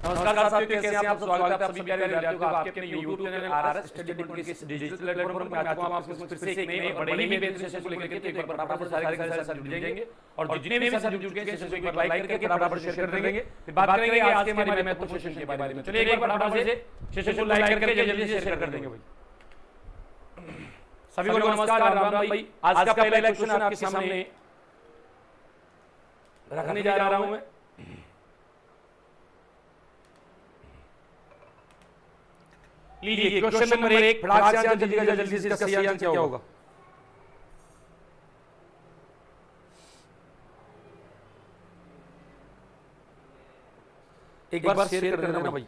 नमस्कार साथियों, कैसे हैं आप सब। स्वागत है आप सभी प्यारे विद्यार्थियों का आपके अपने YouTube channel RS study point के डिजिटल प्लेटफॉर्म पर। आज हम आपके फिर से एक नए और बड़े ही बेहतरीन सेशन को लेकर के एक बार फटाफट से सारे साथ जुड़ जाएंगे और जितने भी साथ जुड़ चुके हैं सेशन को एक बार लाइक करके फटाफट शेयर कर देंगे। फिर बात करेंगे आज के हमारे महत्वपूर्ण सेशन के बारे में। चलिए एक बार फटाफट से सेशन को लाइक करके जल्दी से शेयर कर देंगे भाई। सभी को नमस्कार, राम राम भाई। आज का पहला क्वेश्चन आपके सामने रखने जा रहा हूं मैं। लीजिए क्वेश्चन नंबर 1, फटाक से आंसर दीजिएगा जल्दी से। इसका सही आंसर क्या होगा? एक बार शेयर कर देना भाई,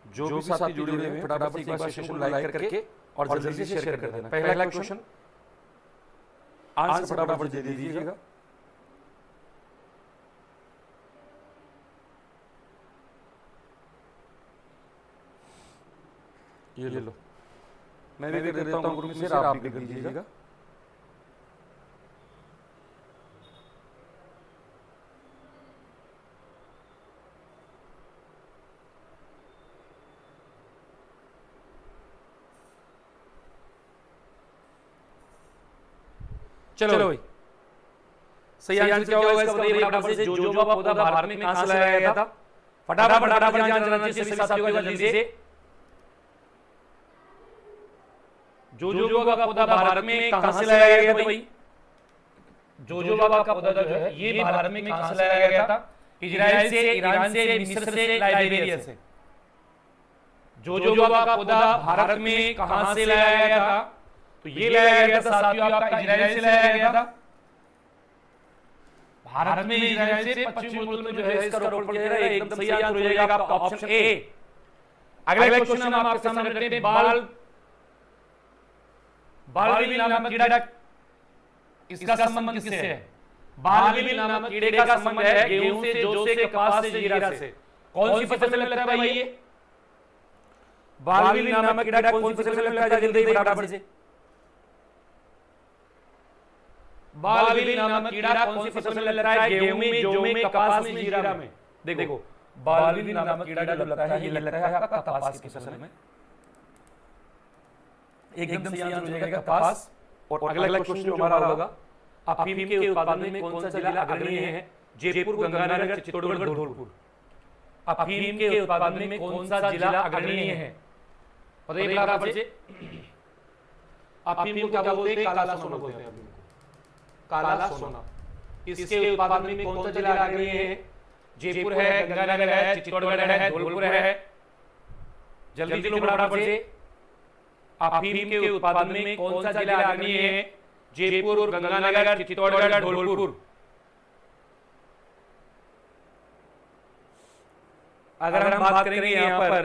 जो भी साथी जुड़े हुए हैं फटाफट से एक बार सेशन को लाइक करके और जल्दी से शेयर कर देना। पहला क्वेश्चन आंसर फटाफट दे दीजिएगा। ये लो, मैं भी कर देता हूं ग्रुप में, आप भी कर दीजिएगा। चलो भाई, सही आंसर क्या होगा इसका बताइए फटाफट से। जो पौधा भारत में कहां से लाया गया था? फटाफट आंसर आना चाहिए सभी साथियों का जल्दी से। जोजोबा का पौधा भारत में कहां से लाया गया था भाई? जोजोबा का पौधा जो है ये भारत में कहां से लाया गया था? इजराइल से, ईरान से, मिस्र से, लाइबेरिया से। जोजोबा का पौधा भारत में कहां से लाया गया था? तो ये लाया गया था साथियों आपका इजराइल से लाया गया था। भारत में इजराइल से पश्चिमी मुल्क में जो है इसका रोपण किया गया। एकदम सही आंसर हो जाएगा आपका ऑप्शन ए। अगला क्वेश्चन हम आपके सामने रखते हैं। बालविल नामक कीड़ा, इसका संबंध किससे है? बालविल नामक कीड़े का संबंध है गेहूं से, जौ से, कपास से, जीरा से। कौन सी फसल में लगता है भाई ये? बालविल नामक कीड़ा कौन सी फसल में लगता है? जल्दी फटाफट से। बालविल नामक कीड़ा कौन सी फसल में लगता है? गेहूं में, जौ में, कपास में, जीरा में। देखो बालविल नामक कीड़ा जो लगता है ये लगता है आपका कपास की फसल में। एकदम सही आंसर हो जाएगा कपास। और अगला क्वेश्चन जो हमारा होगा, अफीम के उत्पादन में कौन सा जिला अग्रणी है? जयपुर, गंगानगर, चित्तौड़गढ़, धौलपुर। अफीम के उत्पादन में कौन सा जिला अग्रणी है? बताइए फटाफट से। अफीम को क्या बोलते हैं? काला सोना बोलते हैं। काला सोना। इसके उत्पादन में कौन सा जिला अग्रणी है? जयपुर है, गंगानगर है, चित्तौड़गढ़ है, धौलपुर है। जल्दी चलो फटाफट से। अफीम के उत्पादन में कौन सा जिला अग्रणी है? जयपुर, गंगानगर, चित्तौड़गढ़, धौलपुर। अगर हम बात करेंगे यहाँ पर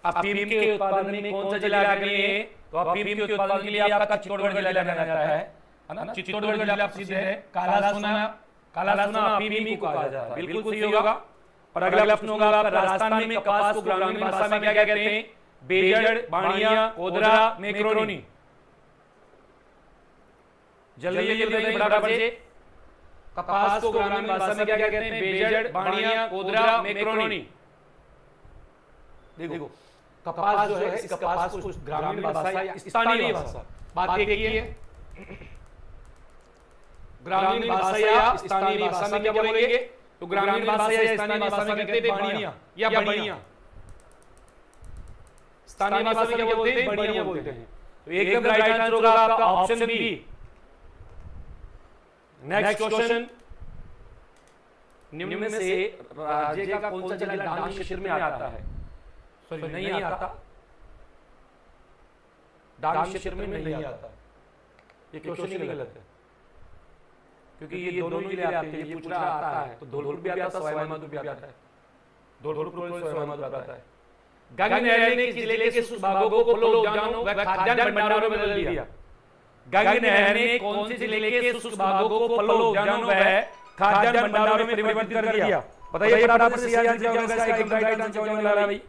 अफीम के उत्पादन में कौन सा जिला अग्रणी है, तो अफीम के उत्पादन के लिए आपका चित्तौड़गढ़ जिला जाना जाता है ना। चित्तौड़गढ़ जिला प्रसिद्ध है। काला सोना अफीम ही को कहा जाता है। बिल्कुल सही होगा। और अगला प्रश्न होगा आपका, राजस्थान में कपास को ग्रामीण भाषा में क्या कहते हैं? बेजड़, बाणिया, कोदरा, मैक्रोनी। जल्दी फटाफट से। कपास को ग्रामीण भाषा में क्या कहते हैं? बेजड़, बाणिया, कोदरा, मैक्रोनी। देखो कपास जो है, इस कपास को ग्रामीण भाषा या स्थानीय भाषा, बात एक ही है। ग्रामीण भाषा या स्थानीय भाषा में क्या बोलेंगे? तो ग्रामीण भाषा या स्थानीय भाषा में कहते हैं बाणिया या बढ़िया। स्थानीय भाषा में क्या बोलते हैं? बढ़िया बोलते हैं। तो एकदम राइट आंसर होगा आपका ऑप्शन बी। नेक्स्ट क्वेश्चन, निम्न में से राज्य का कौन सा जिला डांग क्षेत्र में आता है? सॉरी नहीं आता, डांग क्षेत्र में नहीं आता। ये क्वेश्चन ही गलत है, क्योंकि ये दोनों जिले आते हैं। ये पूछना आता है तो धौलपुर भी आता है, सवाई माधोपुर भी आता है। धौलपुर और सवाई माधोपुर आता है। गगन नहर ने जिले के शुष्क भागों को फलों, उद्यानों व खाद्यान्न भंडारों में बदल दिया। गगन नहर ने कौन से जिले के शुष्क भागों को फलों, उद्यानों व खाद्यान्न भंडारों में परिवर्तित कर दिया? बताइए फटाफट से। सही आंसर क्या होगा इसका? एकदम राइट आंसर होने वाला है भाई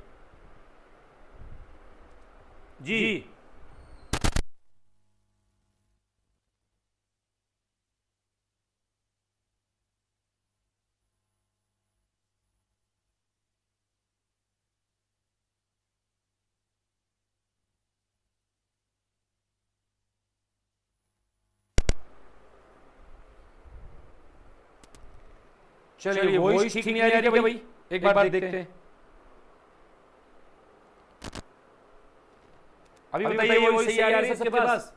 जी। चलिए वॉइस ठीक नहीं आ रही है भाई, एक बार देखते हैं। अभी बताइए वॉइस सही आ रही है सबके पास?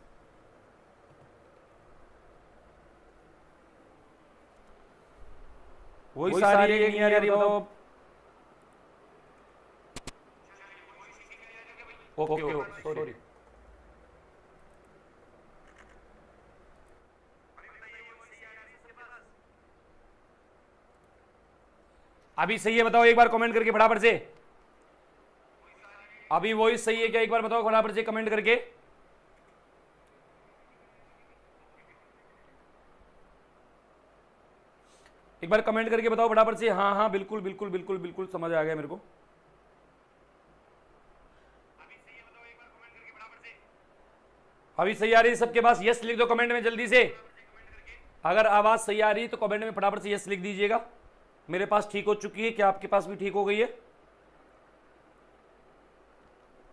वॉइस आ रही है नहीं आ रही बताओ। Okay sorry. अभी सही है बताओ एक बार कमेंट करके फटाफट से। अभी वॉइस सही है क्या, एक बार बताओ फटाफट से कमेंट करके। एक बार कमेंट करके बताओ फटाफट से। हाँ हाँ बिल्कुल बिल्कुल बिल्कुल बिल्कुल समझ आ गया मेरे को। अभी सही आ रही है सबके पास? यस लिख दो कमेंट में जल्दी से। अगर आवाज सही आ रही है तो कमेंट में फटाफट से यस लिख दीजिएगा। मेरे पास ठीक हो चुकी है, क्या आपके पास भी ठीक हो गई है?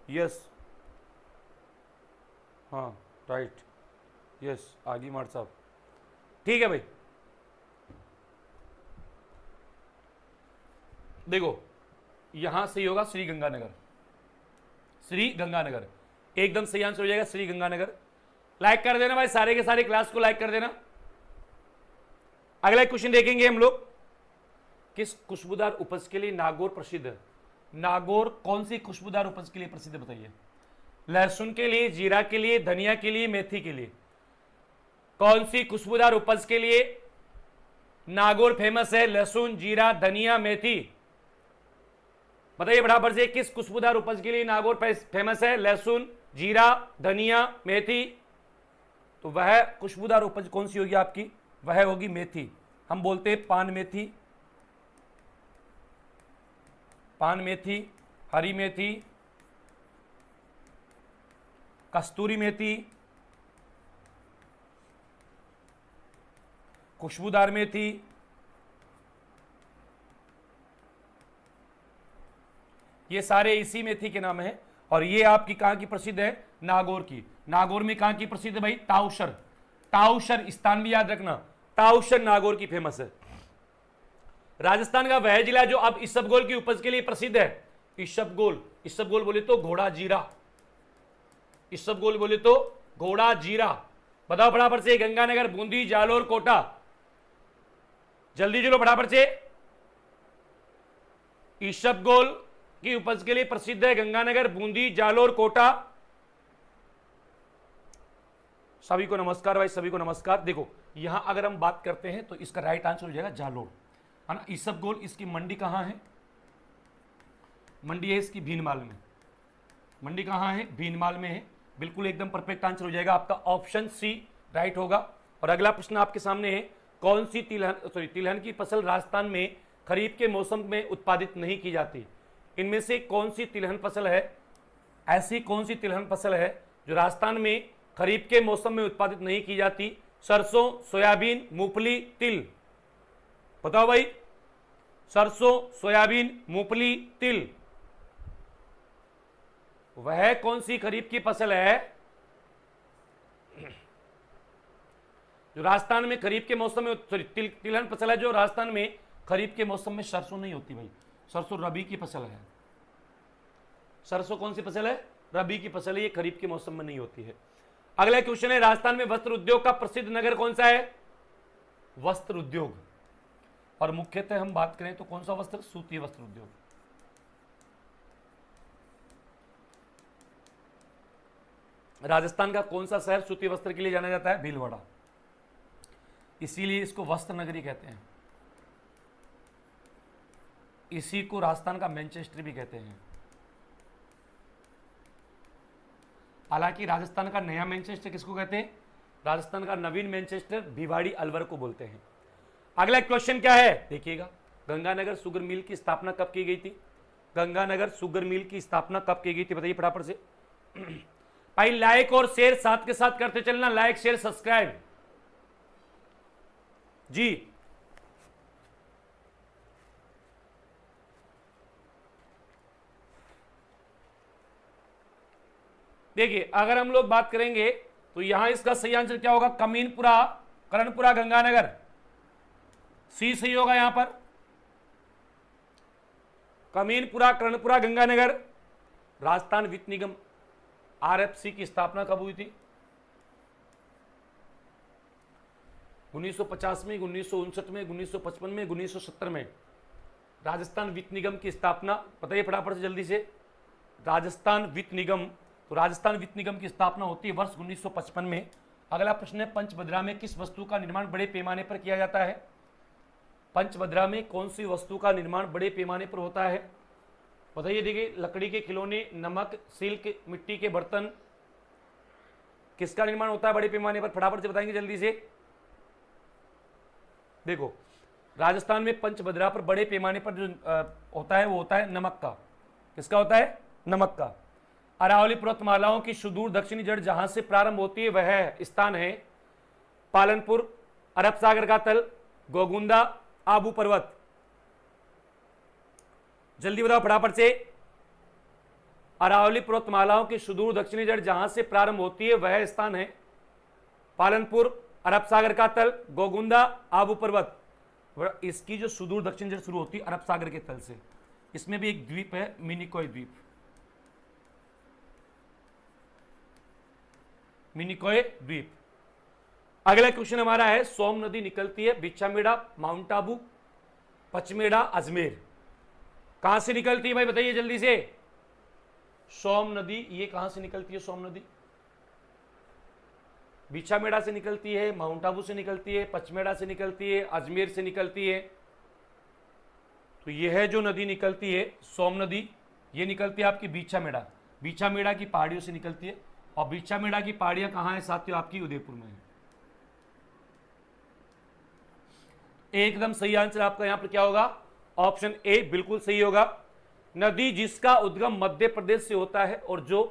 यस, हाँ राइट, यस आगे मार साहब, ठीक है भाई। देखो यहां सही होगा श्री गंगानगर, श्री गंगानगर एकदम सही आंसर हो जाएगा, श्री गंगानगर। लाइक कर देना भाई, सारे के सारे क्लास को लाइक कर देना। अगला क्वेश्चन देखेंगे हम लोग। किस खुशबूदार उपज के लिए नागौर प्रसिद्ध है? नागौर कौन सी खुशबूदार उपज के लिए प्रसिद्ध है बताइए? लहसुन के लिए, जीरा के लिए, धनिया के लिए, मेथी के लिए? कौन सी खुशबूदार उपज के लिए नागौर फेमस है? लहसुन, जीरा, धनिया, मेथी? बताइए फटाफट से, किस खुशबूदार उपज के लिए नागौर फेमस है? लहसुन, जीरा, धनिया, मेथी? तो वह खुशबूदार उपज कौन सी होगी आपकी? वह होगी मेथी। हम बोलते हैं पान मेथी, पान मेथी, हरी मेथी, कस्तूरी मेथी, खुशबूदार मेथी, ये सारे इसी मेथी के नाम है। और ये आपकी कहां की प्रसिद्ध है? नागौर की। नागौर में कहां की प्रसिद्ध है भाई? ताउशर। ताउशर स्थान भी याद रखना, ताउशर नागौर की फेमस है। राजस्थान का वह जिला जो अब इसबगोल की उपज के लिए प्रसिद्ध है। इसबगोल, इसबगोल बोले तो घोड़ा जीरा, इसबगोल बोले तो घोड़ा जीरा। बताओ फटाफट से, गंगानगर, बूंदी, जालोर, कोटा? जल्दी चलो फटाफट से। इसबगोल की उपज के लिए प्रसिद्ध है गंगानगर, बूंदी, जालोर, कोटा। सभी को नमस्कार भाई, सभी को नमस्कार। देखो यहां अगर हम बात करते हैं तो इसका राइट आंसर हो जाएगा जालोर, है ना। इसबगोल, इसकी मंडी कहां है? मंडी है इसकी भीनमाल में। मंडी कहां है? भीनमाल में है। बिल्कुल एकदम परफेक्ट आंसर हो जाएगा आपका, ऑप्शन सी राइट होगा। और अगला प्रश्न आपके सामने है, कौन सी तिलहन की फसल राजस्थान में खरीफ के मौसम में उत्पादित नहीं की जाती? इनमें से कौन सी तिलहन फसल है, ऐसी कौन सी तिलहन फसल है जो राजस्थान में खरीफ के मौसम में उत्पादित नहीं की जाती? सरसों, सोयाबीन, मूंगफली, तिल? बताओ भाई, सरसों, सोयाबीन, मूंगफली, तिल, वह कौन सी खरीफ की फसल है जो राजस्थान में खरीफ के मौसम में, तिलहन फसल है जो राजस्थान में खरीफ के मौसम में सरसों नहीं होती भाई। सरसों रबी की फसल है। सरसों कौन सी फसल है? रबी की फसल है, ये खरीफ के मौसम में नहीं होती है। अगला क्वेश्चन है, राजस्थान में वस्त्र उद्योग का प्रसिद्ध नगर कौन सा है? वस्त्र उद्योग, और मुख्यतः हम बात करें तो कौन सा वस्त्र? सूती वस्त्र उद्योग। राजस्थान का कौन सा शहर सूती वस्त्र के लिए जाना जाता है? भीलवाड़ा, इसीलिए इसको वस्त्र नगरी कहते हैं। इसी को राजस्थान का मैनचेस्टर भी कहते हैं। हालांकि राजस्थान का नया मैनचेस्टर किसको कहते हैं? राजस्थान का नवीन मैनचेस्टर भिवाड़ी अलवर को बोलते हैं। अगला क्वेश्चन क्या है देखिएगा, गंगानगर शुगर मिल की स्थापना कब की गई थी? गंगानगर शुगर मिल की स्थापना कब की गई थी बताइए फटाफट से। भाई लाइक और शेयर साथ के साथ करते चलना, लाइक शेयर सब्सक्राइब जी। देखिए अगर हम लोग बात करेंगे तो यहां इसका सही आंसर क्या होगा? कमीनपुरा, करणपुरा, गंगानगर, सी सही होगा यहां पर। कमीनपुरा, कर्णपुरा, गंगानगर। राजस्थान वित्त निगम आरएफसी की स्थापना कब हुई थी? 1950 में, 1959 में, 1955 में, 1970 में। राजस्थान वित्त निगम की स्थापना बताइए फटाफट से जल्दी से। राजस्थान वित्त निगम, तो राजस्थान वित्त निगम की स्थापना होती है वर्ष 1955 में। अगला प्रश्न है, पंचभद्रा में किस वस्तु का निर्माण बड़े पैमाने पर किया जाता है? पंचभद्रा में कौन सी वस्तु का निर्माण बड़े पैमाने पर होता है? बताइए। देखिए, लकड़ी के खिलौने, नमक, सिल्क, मिट्टी के बर्तन, किसका निर्माण होता है बड़े पैमाने पर? फटाफट से बताएंगे जल्दी से। देखो, राजस्थान में पंचभद्रा पर बड़े पैमाने पर जो होता है वो होता है नमक का। किसका होता है? नमक का। अरावली पर्वतमालाओं की सुदूर दक्षिणी जड़ जहां से प्रारंभ होती है वह स्थान है पालनपुर, अरब सागर का तल, गोगुंदा, आबू पर्वत। जल्दी बताओ फटाफट से। अरावली पर्वतमालाओं की सुदूर दक्षिणी जड़ जहां से प्रारंभ होती है वह स्थान है पालनपुर, अरब सागर का तल, गोगुंदा, आबू पर्वत। इसकी जो सुदूर दक्षिण जड़ शुरू होती है अरब सागर के तल से। इसमें भी एक द्वीप है, मिनिकॉय द्वीप। मिनिकॉय द्वीप। अगला क्वेश्चन हमारा है, सोम नदी निकलती है बिच्छामेड़ा, माउंट आबू, पचमेड़ा, अजमेर। कहां से निकलती है भाई बताइए जल्दी से। सोम नदी ये कहां से निकलती है? सोम नदी बिच्छामेड़ा से निकलती है, माउंट आबू से निकलती है, पचमेड़ा से निकलती है, अजमेर से निकलती है। तो यह जो नदी निकलती है सोम नदी, ये निकलती है आपकी बिच्छामेड़ा। बिच्छामेड़ा की पहाड़ियों से निकलती है। और बिच्छामेड़ा की पहाड़ियां कहां है साथियों? आपकी उदयपुर में है। एकदम सही आंसर आपका यहां पर क्या होगा? ऑप्शन ए बिल्कुल सही होगा। नदी जिसका उद्गम मध्य प्रदेश से होता है और जो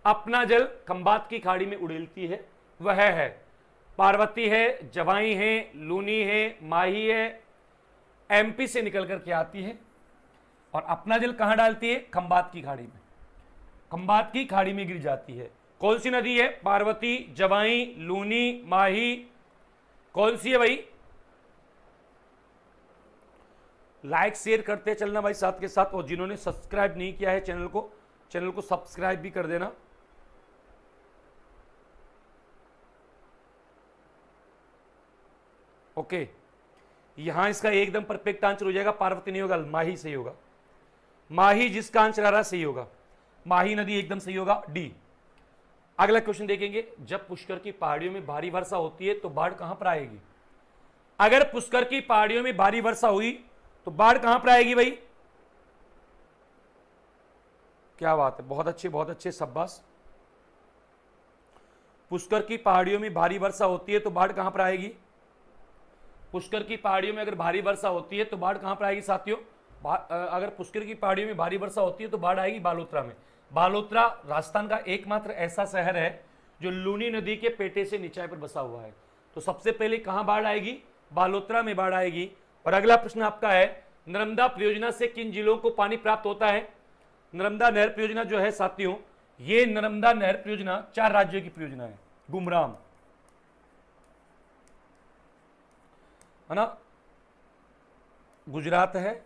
अपना जल खंबात की खाड़ी में उड़ेलती है वह है पार्वती है, जवाई है, लूनी है, माही है, एमपी से निकल करके आती है और अपना जल कहां डालती है? खंबात की खाड़ी में। खंबात की खाड़ी में गिर जाती है। कौन सी नदी है? पार्वती, जवाई, लूनी, माही। कौन सी है भाई? लाइक शेयर करते चलना भाई साथ के साथ। और जिन्होंने सब्सक्राइब नहीं किया है चैनल को सब्सक्राइब भी कर देना। ओके, यहां इसका एकदम परफेक्ट आंसर हो जाएगा। पार्वती नहीं होगा, माही सही होगा। माही जिसका आंसर आ रहा सही होगा। माही नदी एकदम सही होगा, डी। अगला क्वेश्चन देखेंगे, जब पुष्कर की पहाड़ियों में भारी वर्षा होती है तो बाढ़ कहां पर आएगी? अगर पुष्कर की पहाड़ियों में भारी वर्षा हुई तो बाढ़ कहां पर आएगी भाई? क्या बात है, बहुत अच्छे शाबाश। पुष्कर की पहाड़ियों में भारी वर्षा होती है तो बाढ़ कहां पर आएगी? पुष्कर की पहाड़ियों में अगर भारी वर्षा होती है तो बाढ़ कहां पर आएगी साथियों? अगर पुष्कर की पहाड़ियों में भारी वर्षा होती है तो बाढ़ आएगी बालोतरा में। बालोतरा राजस्थान का एकमात्र ऐसा शहर है जो लूनी नदी के पेटे से नीचाई पर बसा हुआ है। तो सबसे पहले कहां बाढ़ आएगी? बालोतरा में बाढ़ आएगी। और अगला प्रश्न आपका है, नर्मदा परियोजना से किन जिलों को पानी प्राप्त होता है? नर्मदा नहर परियोजना जो है साथियों, ये नर्मदा नहर परियोजना 4 राज्यों की परियोजना है। गुमराम है ना, गुजरात है,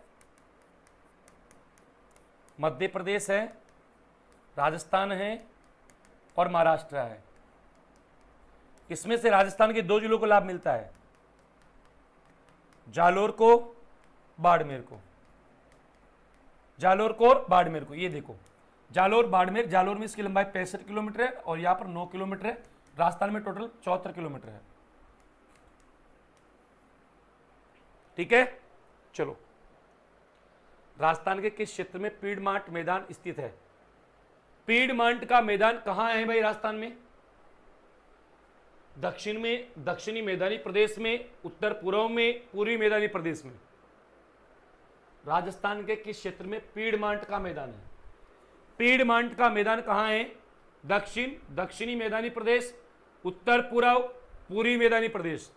मध्य प्रदेश है, राजस्थान है और महाराष्ट्र है। इसमें से राजस्थान के 2 जिलों को लाभ मिलता है, जालोर को, बाड़मेर को। जालोर को और बाड़मेर को। ये देखो, जालोर बाड़मेर। जालोर में इसकी लंबाई 65 किलोमीटर है और यहां पर 9 किलोमीटर है। राजस्थान में टोटल 74 किलोमीटर है। ठीक है, चलो। राजस्थान के किस क्षेत्र में पीडमांट मैदान स्थित है? पीडमांट का मैदान कहां है भाई राजस्थान में? दक्षिण में, दक्षिणी मैदानी प्रदेश में, उत्तर पूर्व में, पूर्वी मैदानी प्रदेश में। राजस्थान के किस क्षेत्र में पीडमांट का मैदान है? पीडमांट का मैदान कहां है? दक्षिण, दक्षिणी मैदानी प्रदेश, उत्तर पूर्व, पूर्वी मैदानी प्रदेश।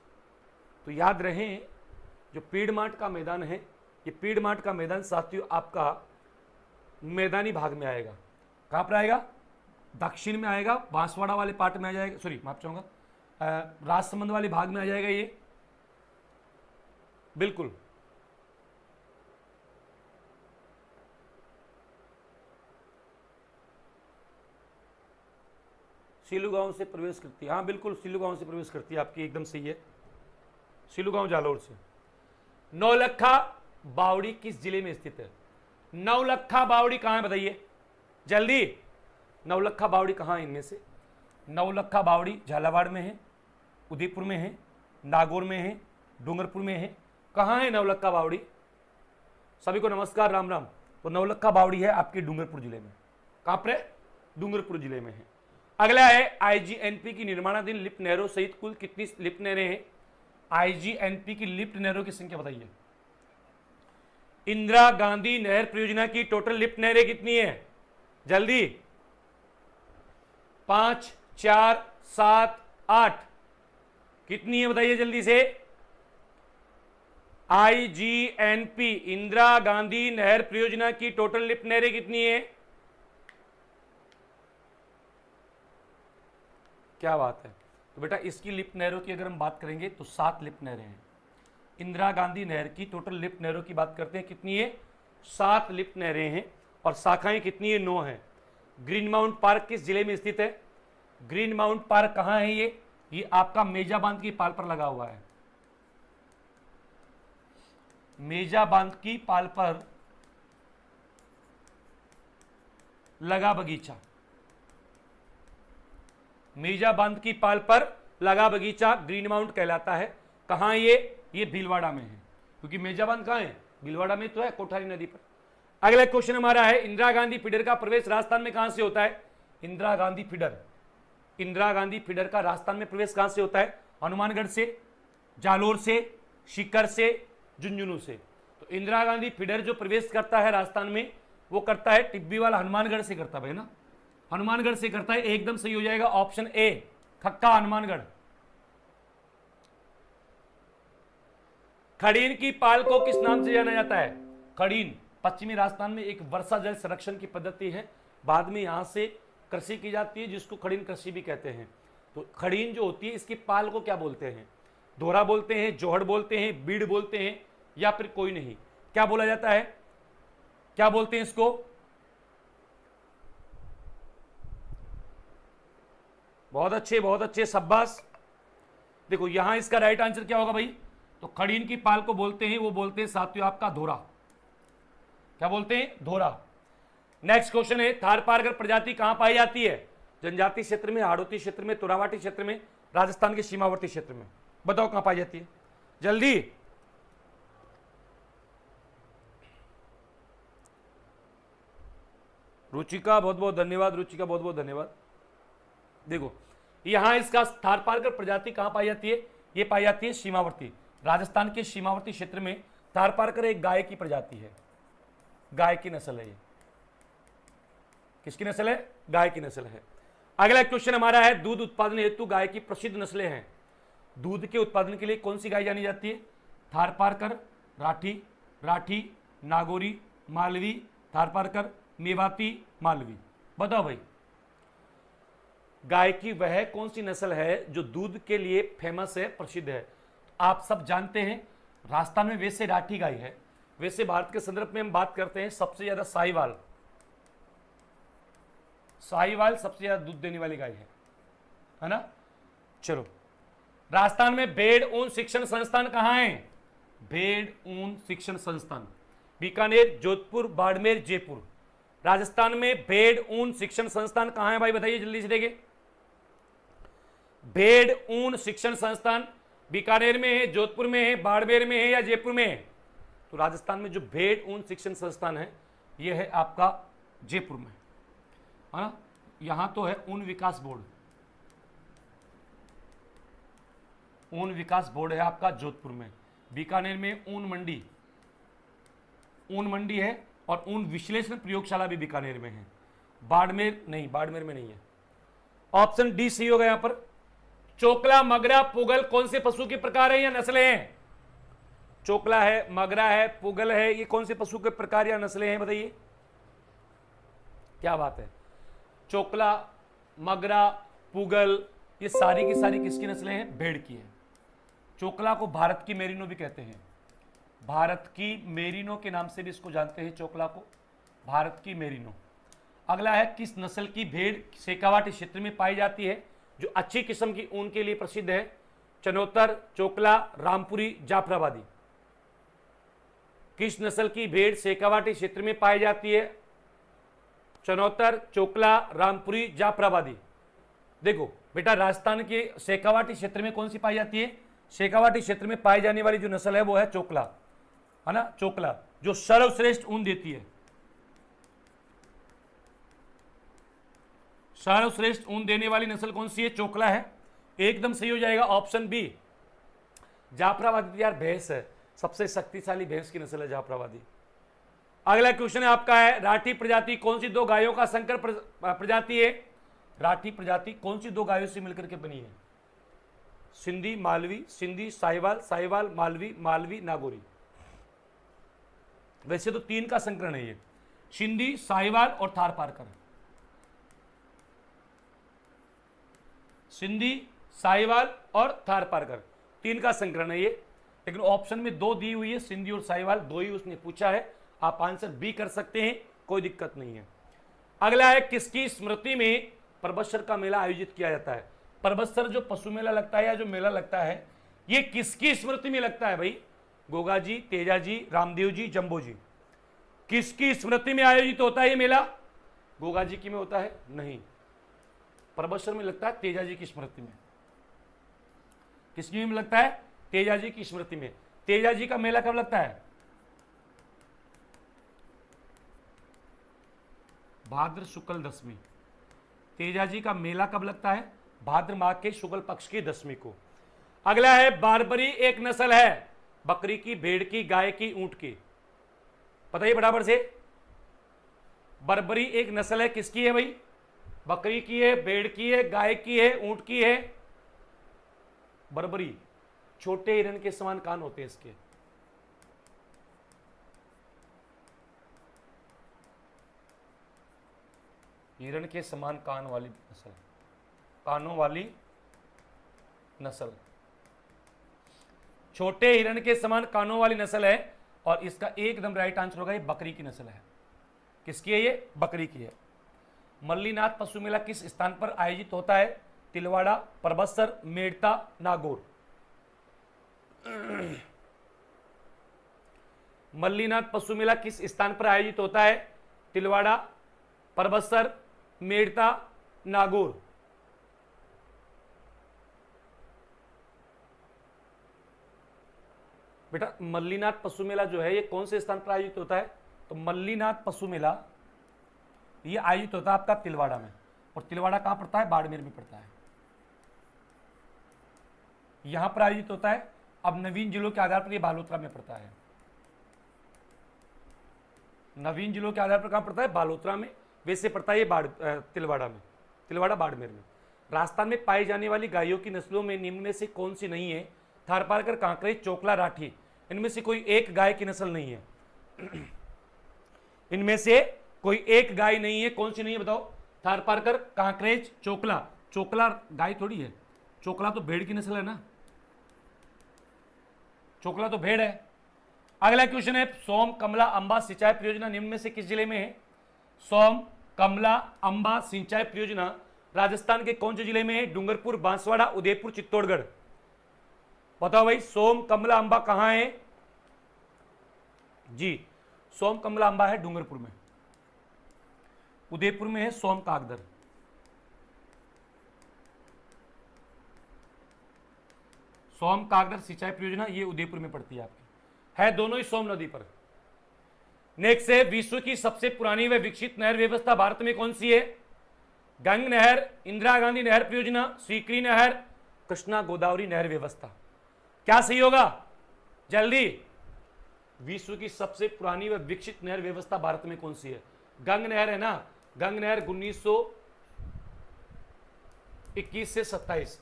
तो याद रहे, जो पीडमांट का मैदान है, ये पीडमांट का मैदान साथियों आपका मैदानी भाग में आएगा। कहां पर आएगा? दक्षिण में आएगा, बांसवाड़ा वाले पार्ट में आ जाएगा, सॉरी माफ चाहूंगा, राजसमंद वाले भाग में आ जाएगा ये, बिल्कुल। सिलूगांव से प्रवेश करती है, हाँ बिल्कुल सिलूगांव से प्रवेश करती है, आपकी एकदम सही है, सिलूगांव जालोर से। नौलखा बावड़ी किस जिले में स्थित है? नौलखा बावड़ी कहां है बताइए जल्दी, नौलखा बावड़ी कहां है इनमें से? नौलखा बावड़ी झालावाड़ में है, उदयपुर में है, नागौर में है, डूंगरपुर में है, कहां है नौलखा बावड़ी? सभी को नमस्कार, राम राम। तो नौलखा बावड़ी है आपके डूंगरपुर जिले में, कहां पर? डूंगरपुर जिले में है। अगला है आईजीएनपी की निर्माणाधीन लिफ्ट नहरों सहित कुल कितनी लिफ्ट नहरें हैं? आईजीएनपी की लिफ्ट नहरों की संख्या बताइए। इंदिरा गांधी नहर परियोजना की टोटल लिफ्ट नहरें कितनी है? जल्दी, 5, 4, 7, 8 कितनी है बताइए जल्दी से। आईजीएनपी इंदिरा गांधी नहर परियोजना की टोटल लिफ्ट नहरें कितनी है? क्या बात है। तो बेटा इसकी लिफ्ट नहरों की अगर हम बात करेंगे तो 7 लिफ्ट नहरें हैं। इंदिरा गांधी नहर की टोटल लिफ्ट नहरों की बात करते हैं, कितनी है? 7 लिफ्ट नहरें हैं और शाखाएं कितनी है? 9 है। ग्रीन माउंट पार्क किस जिले में स्थित है? ग्रीन माउंट पार्क कहां है? ये आपका मेजा बांध की पाल पर लगा हुआ है। मेजा बांध की पाल पर लगा बगीचा, मेजा बांध की पाल पर लगा बगीचा ग्रीन माउंट कहलाता है। कहां ये भीलवाड़ा में है, क्योंकि मेजा बांध कहां है? भीलवाड़ा में तो है, कोठारी नदी पर। अगला क्वेश्चन हमारा है इंदिरा गांधी फीडर का प्रवेश राजस्थान में कहां से होता है? इंदिरा गांधी फीडर, इंदिरा गांधी फीडर का राजस्थान में प्रवेश कहां से होता है? हनुमानगढ़ से, जालोर से, सीकर से, झुंझुनू से। तो इंदिरा गांधी फीडर जो प्रवेश करता है राजस्थान में वो करता है टिब्बीवाल हनुमानगढ़ से करता है ना, हनुमानगढ़ से करता है। एकदम सही हो जाएगा ऑप्शन ए, खक्का हनुमानगढ़। खड़ीन की पाल को किस नाम से जाना जाता है? खड़ीन पश्चिमी राजस्थान में एक वर्षा जल संरक्षण की पद्धति है, बाद में यहां से कृषि की जाती है जिसको खड़ीन कृषि भी कहते हैं। तो खड़ीन जो होती है इसकी पाल को क्या बोलते हैं? दोहरा बोलते हैं, जोहड़ बोलते हैं, बीड़ बोलते हैं, या फिर कोई नहीं, क्या बोला जाता है? क्या बोलते हैं इसको? बहुत अच्छे शाबाश। देखो यहां इसका राइट आंसर क्या होगा भाई? तो खड़ीन की पाल को बोलते हैं, वो बोलते हैं साथियों आपका धोरा। क्या बोलते हैं? धोरा। नेक्स्ट क्वेश्चन है थारपारकर प्रजाति कहां पाई जाती है? जनजाति क्षेत्र में, हाड़ौती क्षेत्र में, तुरावाटी क्षेत्र में, राजस्थान के सीमावर्ती क्षेत्र में। बताओ कहां पाई जाती है जल्दी। रुचिका बहुत बहुत धन्यवाद, रुचिका बहुत बहुत धन्यवाद। देखो यहां इसका थारपारकर प्रजाति कहां पाई जाती है? ये पाई जाती है सीमावर्ती, राजस्थान के सीमावर्ती क्षेत्र में। थारपारकर एक गाय की प्रजाति है, गाय की नस्ल है। ये किसकी नस्ल है? गाय की नस्ल है। अगला क्वेश्चन हमारा है दूध उत्पादन हेतु गाय की प्रसिद्ध नस्लें हैं। दूध के उत्पादन के लिए कौन सी गाय जानी जाती है? थारपारकर, राठी, राठी, नागौरी, मालवी, थारपारकर, मेवाती, मालवी। बताओ भाई गाय की वह कौन सी नस्ल है जो दूध के लिए फेमस है, प्रसिद्ध है? आप सब जानते हैं राजस्थान में वैसे राठी गाय है। वैसे भारत के संदर्भ में हम बात करते हैं सबसे ज्यादा साहिवाल, साहिवाल सबसे ज्यादा दूध देने वाली गाय है ना। चलो राजस्थान में भेड़ ऊन शिक्षण संस्थान कहां है? भेड़ ऊन शिक्षण संस्थान बीकानेर, जोधपुर, बाड़मेर, जयपुर। राजस्थान में भेड़ ऊन शिक्षण संस्थान कहां है भाई बताइए जल्दी से। देखें भेड़ ऊन शिक्षण संस्थान बीकानेर में है, जोधपुर में है, बाड़मेर में है या जयपुर में है? तो राजस्थान में जो भेड़ ऊन शिक्षण संस्थान है यह है आपका जयपुर में, है ना। यहां तो है ऊन विकास बोर्ड, ऊन विकास बोर्ड है आपका जोधपुर में। बीकानेर में ऊन मंडी, ऊन मंडी है, और ऊन विश्लेषण प्रयोगशाला भी बीकानेर में है। बाड़मेर नहीं, बाड़मेर में नहीं है। ऑप्शन डी सही होगा यहां पर। चोकला, मगरा, पुगल कौन से पशु के प्रकार है या नस्लें हैं? चोकला है, मगरा है, पुगल है, ये कौन से पशु के प्रकार या नस्लें हैं बताइए। क्या बात है। चोकला, मगरा, पुगल ये सारी की सारी किसकी नस्लें हैं? भेड़ की है। चोकला को भारत की मेरिनो भी कहते हैं, भारत की मेरिनो के नाम से भी इसको जानते हैं चोकला को, भारत की मेरिनो। अगला है किस नस्ल की भेड़ शेखावाटी क्षेत्र में पाई जाती है जो अच्छी किस्म की ऊन के लिए प्रसिद्ध है? चनोतर, चोकला, रामपुरी, जाफराबादी। किस नस्ल की भेड़ शेखावाटी क्षेत्र में पाई जाती है? चनोतर, चोकला, रामपुरी, जाफराबादी। देखो बेटा, राजस्थान के शेखावाटी क्षेत्र में कौन सी पाई जाती है? शेखावाटी क्षेत्र में पाई जाने वाली जो नस्ल है वो है चोकला, है ना, चोकला, जो सर्वश्रेष्ठ ऊन देती है। सर्वश्रेष्ठ ऊन देने वाली नस्ल कौन सी है? चोकला है। एकदम सही हो जाएगा ऑप्शन बी। जाफराबादी यार भैंस है, सबसे शक्तिशाली भैंस की नस्ल है जाफराबादी। अगला क्वेश्चन है आपका है, राठी प्रजाति कौन सी दो गायों का संकर प्रजाति है? राठी प्रजाति कौन सी दो गायों से मिलकर के बनी है? सिंधी मालवी, सिंधी साहिवाल, साहिवाल मालवी, मालवी नागौरी। वैसे तो तीन का संकरण है ये, सिंधी, साहिवाल और थारपारकर। सिंधी, साहिवाल और थारपारकर, तीन का संकरण है ये, लेकिन ऑप्शन में दो दी हुई है, सिंधी और साहिवाल, दो ही उसने पूछा है। आप आंसर बी कर सकते हैं, कोई दिक्कत नहीं है। अगला है किसकी स्मृति में परबत्सर का मेला आयोजित किया जाता है? परबत्सर जो पशु मेला लगता है या जो मेला लगता है, ये किसकी स्मृति में लगता है भाई? गोगा जी, तेजा जी, रामदेव जी, जंबो जी। किसकी स्मृति में आयोजित होता है ये मेला? गोगा जी की में होता है? नहीं, परबत्सर में लगता है तेजा जी की स्मृति में। किसकी में लगता है? तेजा जी की स्मृति में। तेजा जी का मेला कब लगता है? भाद्र शुक्ल दशमी। तेजा जी का मेला कब लगता है? भाद्र माह के शुक्ल पक्ष की दशमी को। अगला है, बारबरी एक नस्ल है बकरी की, भेड़ की, गाय की, ऊंट की। बताइए बराबर से। बरबरी एक नस्ल है, किसकी है भाई? बकरी की है, भेड़ की है, गाय की है, ऊंट की है। बरबरी छोटे हिरण के समान कान होते हैं इसके। हिरण के समान कान वाली नस्ल, कानों वाली नस्ल, छोटे हिरण के समान कानों वाली नस्ल है। और इसका एकदम राइट आंसर होगा, ये बकरी की नस्ल है। किसकी है ये? बकरी की है। मल्लीनाथ पशु मेला किस स्थान पर आयोजित होता है? तिलवाड़ा, परबत्सर, मेड़ता, नागौर। मल्लीनाथ पशु मेला किस स्थान पर आयोजित होता है? तिलवाड़ा, परबत्सर, मेड़ता, नागौर। बेटा मल्लीनाथ पशु मेला जो है ये कौन से स्थान पर आयोजित होता है? तो मल्लीनाथ पशु मेला ये आयोजित होता है आपका तिलवाड़ा में। और तिलवाड़ा कहां पड़ता है? बाड़मेर में पड़ता है। यहां पर आयोजित होता है। अब नवीन जिलों के आधार पर ये बालोतरा में पड़ता है। नवीन जिलों के आधार पर कहां पड़ता है? बालोतरा में। वैसे पड़ता है ये तिलवाड़ा में, तिलवाड़ा बाड़मेर में। राजस्थान में पाई जाने वाली गायों की नस्लों में निम्न में से कौन सी नहीं है? थारपारकर, कांकरेज, चोकला, राठी। इनमें से कोई एक गाय की नस्ल नहीं है। इनमें से कोई एक गाय नहीं है। कौन सी नहीं है बताओ? थारपारकर, कांकरेज, चोकला। चोकला गाय थोड़ी है, चोकला तो भेड़ की नस्ल है ना, चोकला तो भेड़ है। अगला क्वेश्चन है, सोम, कमला, अंबा सिंचाई परियोजना निम्न में से किस जिले में है? सोम, कमला, अंबा सिंचाई परियोजना राजस्थान के कौन से जिले में है? डूंगरपुर, बांसवाड़ा, उदयपुर, चित्तौड़गढ़। बताओ भाई, सोम, कमला, अंबा कहां है? जी, सोम, कमला, अंबा है डूंगरपुर में। उदयपुर में है सोम, कागदर। सोम कागदर सिंचाई परियोजना ये उदयपुर में पड़ती है आपकी, है दोनों ही सोम नदी पर। नेक्स्ट है, विश्व की सबसे पुरानी व विकसित नहर व्यवस्था भारत में कौन सी है? गंग नहर, इंदिरा गांधी नहर परियोजना, सीकरी नहर, कृष्णा गोदावरी नहर व्यवस्था। क्या सही होगा? जल्दी। विश्व की सबसे पुरानी व विकसित नहर व्यवस्था भारत में कौन सी है? गंग नहर है ना। गंग नहर 1921 से 27,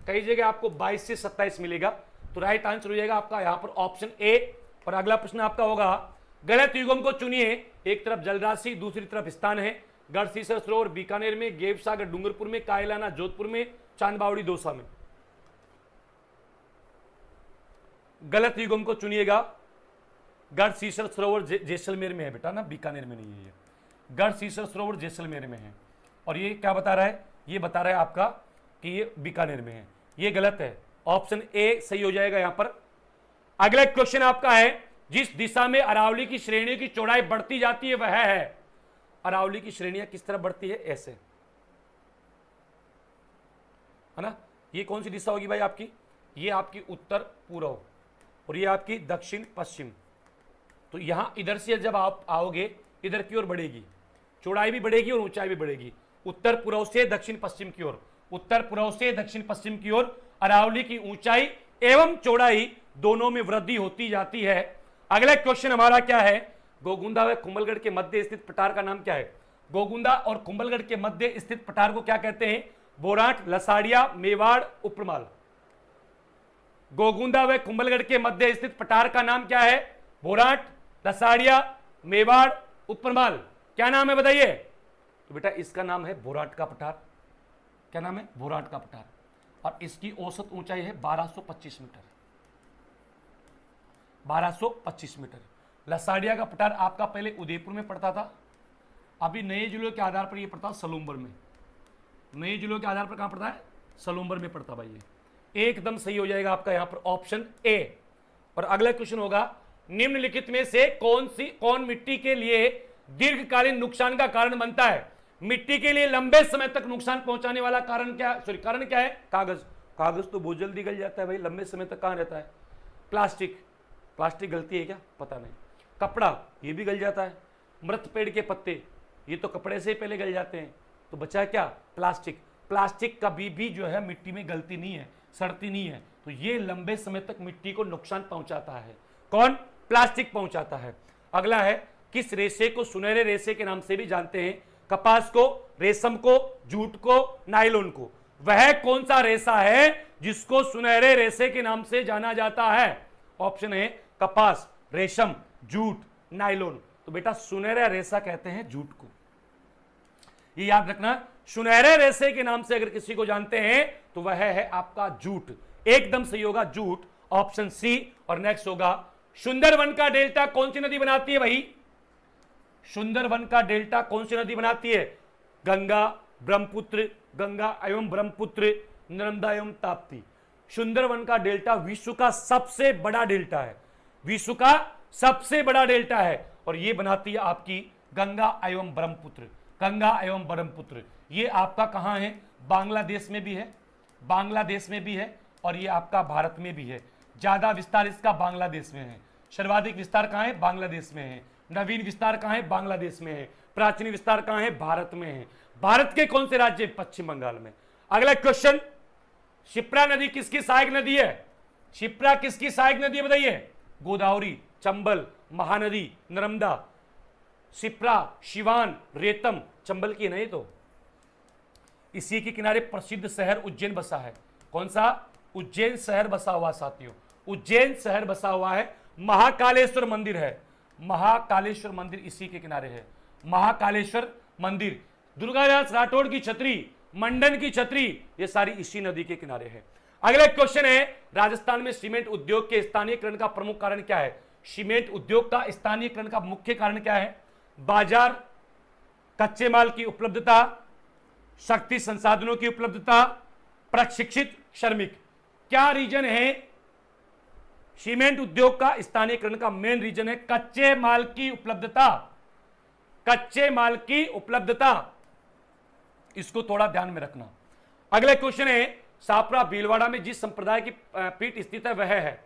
कई जगह आपको 22 से 27 मिलेगा। तो राइट आंसर हो जाएगा आपका यहां पर ऑप्शन ए। और अगला प्रश्न आपका होगा, गलत युगम को चुनिए। एक तरफ जलराशि, दूसरी तरफ स्थान है। गढ़सीसर सरोवर बीकानेर में, गेव सागर डूंगरपुर में, कायलाना जोधपुर में, चांदबावड़ी दौसा में। गलत युगम को चुनिएगा। गढ़सीसर सरोवर जैसलमेर में है बेटा ना, बीकानेर में नहीं है ये। गढ़ सीसर सरोवर जैसलमेर में है। और ये क्या बता रहा है, ये बता रहा है आपका कि ये बीकानेर में है। ये गलत है, ऑप्शन ए सही हो जाएगा यहां पर। अगला क्वेश्चन आपका है, जिस दिशा में अरावली की श्रेणी की चौड़ाई बढ़ती जाती है वह है, अरावली की श्रेणियां किस तरह बढ़ती है, ऐसे, है ना। ये कौन सी दिशा होगी भाई आपकी, ये आपकी उत्तर पूर्व और ये आपकी दक्षिण पश्चिम। तो यहां इधर से जब आप आओगे इधर की ओर बढ़ेगी, चौड़ाई भी बढ़ेगी और ऊंचाई भी बढ़ेगी, उत्तर पूर्व से दक्षिण पश्चिम की ओर, उत्तर पूर्व से दक्षिण पश्चिम की ओर अरावली की ऊंचाई एवं चौड़ाई दोनों में वृद्धि होती जाती है। अगला क्वेश्चन हमारा क्या है, गोगुंदा व कुंभलगढ़ के मध्य स्थित पठार का नाम क्या है। गोगुंदा और कुंभलगढ़ के मध्य स्थित पठार को क्या कहते हैं, बोराट, लसाड़िया, मेवाड़, उपरमाल। गोगुंदा व कुंभलगढ़ के मध्य स्थित पठार का नाम क्या है, बोराट, लसाड़िया, मेवाड़, उपरमाल। क्या नाम है बताइए। तो बेटा इसका नाम है बोराट का पठार। क्या नाम है, बोराट का पठार। और इसकी औसत ऊंचाई है 1225 मीटर, 1225 मीटर। लसाड़िया का पठार आपका पहले उदयपुर में पड़ता था, अभी नए जिलों के आधार पर यह पड़ता है सलूम्बर में। नए जिलों के आधार पर कहां पड़ता है, सलूम्बर में पड़ता भाई। ये एकदम सही हो जाएगा आपका यहां पर ऑप्शन ए। और अगला क्वेश्चन होगा, निम्नलिखित में से कौन मिट्टी के लिए दीर्घकालीन नुकसान का कारण बनता है। मिट्टी के लिए लंबे समय तक नुकसान पहुंचाने वाला कारण क्या है, कागज। कागज तो बहुत जल्दी गल जाता है भाई, लंबे समय तक कहां रहता है। प्लास्टिक, प्लास्टिक गलती है क्या, पता नहीं। कपड़ा, ये भी गल जाता है। मृत पेड़ के पत्ते, ये तो कपड़े से पहले गल जाते हैं। तो बचा क्या, प्लास्टिक। प्लास्टिक कभी भी जो है मिट्टी में गलती नहीं है, सड़ती नहीं है, तो ये लंबे समय तक मिट्टी को नुकसान पहुंचाता है। कौन, प्लास्टिक पहुंचाता है। अगला है, किस रेशे को सुनहरे रेशे के नाम से भी जानते हैं। कपास को, रेशम को, जूट को, नायलॉन को। वह कौन सा रेशा है जिसको सुनहरे रेशे के नाम से जाना जाता है। ऑप्शन है कपास, रेशम, जूट, नायलॉन। तो बेटा सुनहरा रेशा कहते हैं जूट को, ये याद रखना। सुनहरे रेशे के नाम से अगर किसी को जानते हैं तो वह है आपका जूट। एकदम सही होगा जूट, ऑप्शन सी। और नेक्स्ट होगा, सुंदरवन का डेल्टा कौन सी नदी बनाती है भाई। सुंदरवन का डेल्टा कौन सी नदी बनाती है, गंगा, ब्रह्मपुत्र, गंगा एवं ब्रह्मपुत्र, नर्मदा एवं ताप्ती। सुंदरवन का डेल्टा विश्व का सबसे बड़ा डेल्टा है, विश्व का सबसे बड़ा डेल्टा है। और यह बनाती है आपकी गंगा एवं ब्रह्मपुत्र, गंगा एवं ब्रह्मपुत्र। ये आपका कहां है, बांग्लादेश में भी है, बांग्लादेश में भी है, और ये आपका भारत में भी है। ज्यादा विस्तार इसका बांग्लादेश में है, सर्वाधिक विस्तार कहां है, बांग्लादेश में है। नवीन विस्तार कहां है, बांग्लादेश में है। प्राचीन विस्तार कहां है, भारत में है। भारत के कौन से राज्य, पश्चिम बंगाल में। अगला क्वेश्चन, क्षिप्रा नदी किसकी सहायक नदी है। क्षिप्रा किसकी सहायक नदी है बताइए। गोदावरी, चंबल, महानदी, नर्मदा। क्षिप्रा, शिवान, रेतम, चंबल की नहीं तो। इसी के किनारे प्रसिद्ध शहर उज्जैन बसा है। कौन सा, उज्जैन शहर बसा हुआ साथियों, उज्जैन शहर बसा हुआ है। महाकालेश्वर मंदिर है, महाकालेश्वर मंदिर इसी के किनारे है। महाकालेश्वर मंदिर, दुर्गादास राठौड़ की छतरी, मंडन की छतरी, ये सारी इसी नदी के किनारे है। अगला क्वेश्चन है, राजस्थान में सीमेंट उद्योग के स्थानीयकरण का प्रमुख कारण क्या है। सीमेंट उद्योग का स्थानीयकरण का मुख्य कारण क्या है। बाजार, कच्चे माल की उपलब्धता, शक्ति संसाधनों की उपलब्धता, प्रशिक्षित श्रमिक। क्या रीजन है, सीमेंट उद्योग का स्थानीयकरण का मेन रीजन है कच्चे माल की उपलब्धता, कच्चे माल की उपलब्धता। इसको थोड़ा ध्यान में रखना। अगला क्वेश्चन है, शाहपुरा भीलवाड़ा में जिस संप्रदाय की पीठ स्थित है वह है।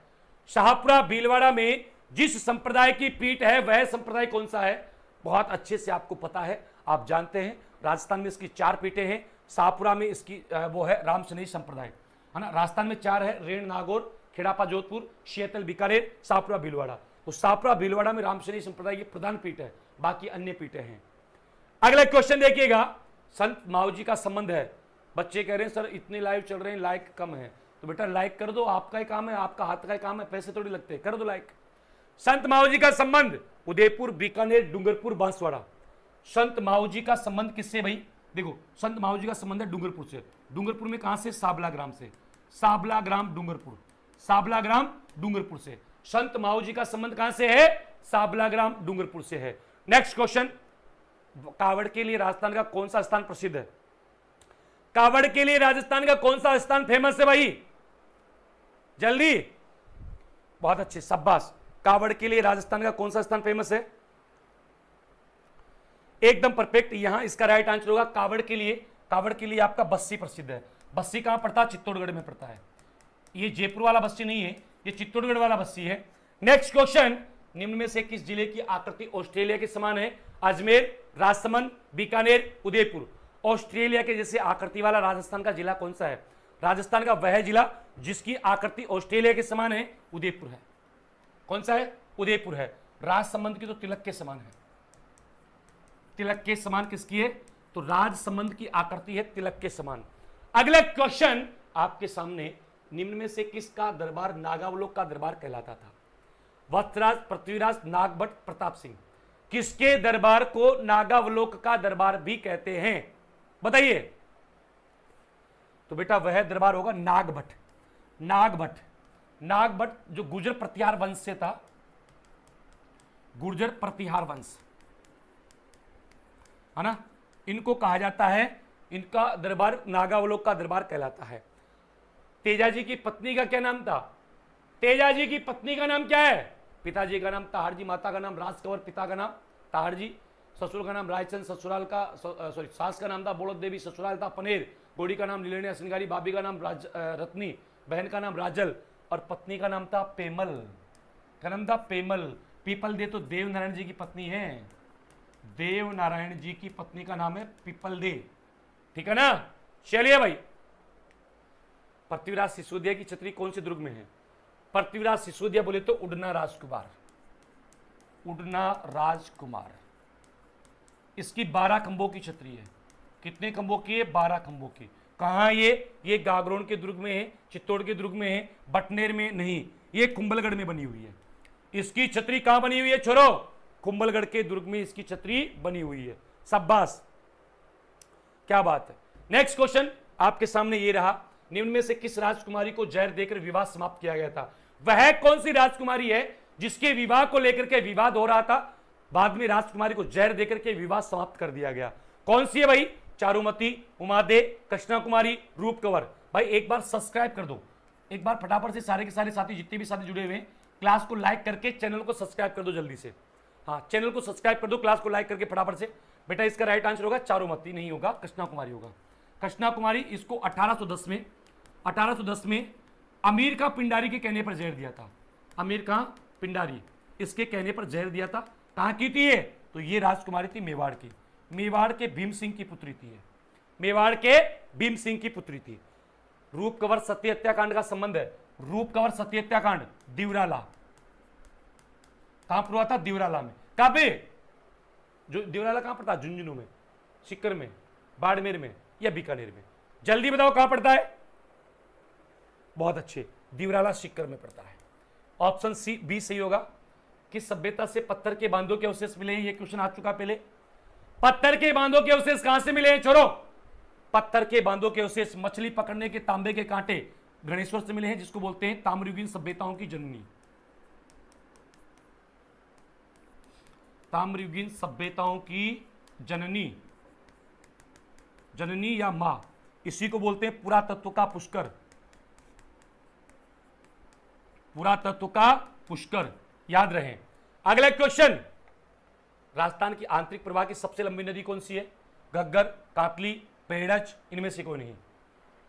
शाहपुरा भीलवाड़ा में जिस संप्रदाय की पीठ है वह संप्रदाय कौन सा है। बहुत अच्छे से आपको पता है, आप जानते हैं। राजस्थान में इसकी 4 पीठें हैं। शाहपुरा में इसकी वो है रामसनेही संप्रदाय, है ना। राजस्थान में 4 है, रेण नागौर, खेड़ापा जोधपुर, सियातल बीकानेर, शाहपुरा भीलवाड़ा। तो शाहपुरा भीलवाड़ा में रामसनेही संप्रदाय की प्रधान पीठ है, बाकी अन्य पीठें हैं। अगला क्वेश्चन देखिएगा, संत माऊजी का संबंध है। बच्चे कह रहे हैं सर इतने लाइव चल रहे हैं, लाइक कम है। तो बेटा लाइक कर दो, आपका ही काम है, आपका हाथ का ही काम है, पैसे थोड़ी लगते हैं, कर दो लाइक। संत माऊजी का संबंध उदयपुर, बीकानेर, डूंगरपुर, बांसवाड़ा। संत माऊजी का संबंध किससे भाई, देखो संत माऊजी का संबंध है डूंगरपुर से। डूंगरपुर में कहां से, साबला ग्राम से। साबला ग्राम डूंगरपुर, साबला ग्राम डूंगरपुर से। संत माऊजी का संबंध कहां से है, साबला ग्राम डूंगरपुर से है। नेक्स्ट क्वेश्चन, कावड़ के लिए राजस्थान का कौन सा स्थान प्रसिद्ध है? कावड़ के लिए राजस्थान का कौन सा स्थान फेमस है भाई? जल्दी, बहुत अच्छे, शाबाश। कावड़ के लिए राजस्थान का कौन सा स्थान फेमस है? एकदम परफेक्ट। यहां इसका राइट आंसर होगा कावड़ के लिए आपका बस्सी प्रसिद्ध है। बस्सी कहां पड़ता है? चित्तौड़गढ़ में पड़ता है। ये जयपुर वाला बस्सी नहीं है, ये चित्तौड़गढ़ वाला बस्सी है। नेक्स्ट क्वेश्चन, निम्न में से किस जिले की आकृति ऑस्ट्रेलिया के समान है? अजमेर, राजसमंद, बीकानेर, उदयपुर। ऑस्ट्रेलिया के जैसे आकृति वाला राजस्थान का जिला कौन सा है? राजस्थान का वह जिला जिसकी आकृति ऑस्ट्रेलिया के समान है, उदयपुर है। कौन सा है? उदयपुर है। राजसमंद की तो तिलक के समान है। तिलक के समान किसकी है? तो राजसमंद की आकृति है तिलक के समान। अगला क्वेश्चन आपके सामने, निम्न में से किसका दरबार नागावलोक का दरबार कहलाता था? वत्सराज, पृथ्वीराज, नागभट्ट, प्रताप सिंह। किसके दरबार को नागावलोक का दरबार भी कहते हैं? बताइए। तो बेटा वह दरबार होगा नागभट्ट। नागभट्ट जो गुर्जर प्रतिहार वंश से था, गुर्जर प्रतिहार वंश है ना, इनको कहा जाता है, इनका दरबार नागावलोक का दरबार कहलाता है। तेजाजी की पत्नी का क्या नाम था? तेजाजी की पत्नी का नाम क्या है? पिताजी का नाम ताहर जी, माता का नाम राजकंवर, पिता का नाम ताहर जी, ससुर का नाम रायचंद, ससुराल का सास का नाम था बोड़ो देवी, ससुराल था पनेर, गोड़ी का नाम लीलनिया सिंगारी, भाभी का नाम रत्नी, बहन का नाम राजल और पत्नी का नाम था पेमल। क्या नाम था? पेमल। पीपल दे तो देव नारायण जी की पत्नी है। देव नारायण जी की पत्नी का नाम है पीपल दे। ठीक है ना? चलिए भाई, पृथ्वीराज सिसोदिया की छतरी कौन से दुर्ग में है? पृथ्वीराज सिसोदिया बोले तो उड़ना राजकुमार। उड़ना राजकुमार, इसकी 12 खंभों की छतरी है। कितने खंभों की है? 12 खंभों की। कहां ये गागरोन के दुर्ग में है, चित्तौड़ के दुर्ग में है, बटनेर में नहीं, ये कुंभलगढ़ में बनी हुई है। इसकी छतरी कहां बनी हुई है छोरो? कुंभलगढ़ के दुर्ग में इसकी छतरी बनी हुई है। शाबाश, क्या बात है। नेक्स्ट क्वेश्चन आपके सामने ये रहा, निम्न में से किस राजकुमारी को जहर देकर विवाह समाप्त किया गया था? वह कौन सी राजकुमारी है जिसके विवाह को लेकर के विवाद हो रहा था, बाद में राजकुमारी को जहर देकर के विवाह समाप्त कर दिया गया? कौन सी है भाई? चारुमती, उमादे, कृष्णा कुमारी, रूप कंवर। भाई एक बार सब्सक्राइब कर दो, एक बार फटाफट से सारे के सारे साथी, जितने भी साथी जुड़े हुए हैं, क्लास को लाइक करके चैनल को सब्सक्राइब कर दो जल्दी से। हाँ, चैनल को सब्सक्राइब कर दो, क्लास को लाइक करके फटाफट से। बेटा इसका राइट आंसर होगा चारुमती नहीं होगा, कृष्णा कुमारी होगा। कृष्णा कुमारी, इसको 1810 में अमीर का पिंडारी के कहने पर जहर दिया था। अमीर का पिंडारी इसके कहने पर जहर दिया था। कहां की थी ये? तो ये राजकुमारी थी मेवाड़ की। मेवाड़ के भीम सिंह की पुत्री थी। मेवाड़ के भीम सिंह की पुत्री थी। रूप कंवर सती हत्याकांड का संबंध है। रूप कंवर सती हत्याकांड दिवराला, कहां पर हुआ था? दिवराला में। कहां पे? जो दिवराला कहां पड़ता है? झुंझुनू में, सीकर में, बाड़मेर में या बीकानेर में? जल्दी बताओ कहां पड़ता है? बहुत अच्छे, दिवराला सीकर में पड़ता है। ऑप्शन सी बी सही होगा। किस सभ्यता से पत्थर के बांधों के अवशेष मिले हैं? ये क्वेश्चन आ चुका पहले। पत्थर के बांधों के अवशेष कहां से मिले हैं छोरो? पत्थर के बांधों के अवशेष मछली पकड़ने के तांबे के कांटे गणेश्वर से मिले हैं, जिसको बोलते हैं ताम्रयुगीन सभ्यताओं की जननी। ताम्रयुगीन सभ्यताओं की जननी, जननी या मां, इसी को बोलते हैं पुरातत्व का पुष्कर। पुरातत्व का पुष्कर, याद रहे। अगला क्वेश्चन, राजस्थान की आंतरिक प्रवाह की सबसे लंबी नदी कौन सी है? घग्गर, कातली, पेड़च, इनमें से कोई नहीं।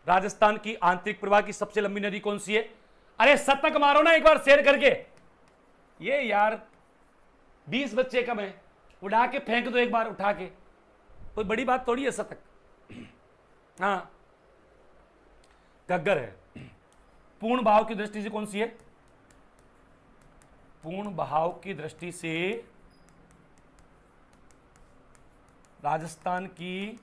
राजस्थान की आंतरिक प्रवाह की सबसे लंबी नदी कौन सी है? अरे शतक मारो ना एक बार शेयर करके। ये यार 20 बच्चे कम है, उड़ा के फेंक दो एक बार उठा के, कोई बड़ी बात थोड़ी है शतक। हाँ, घग्गर है। पूर्ण बहाव की दृष्टि से कौन सी है? पूर्ण बहाव की दृष्टि से राजस्थान की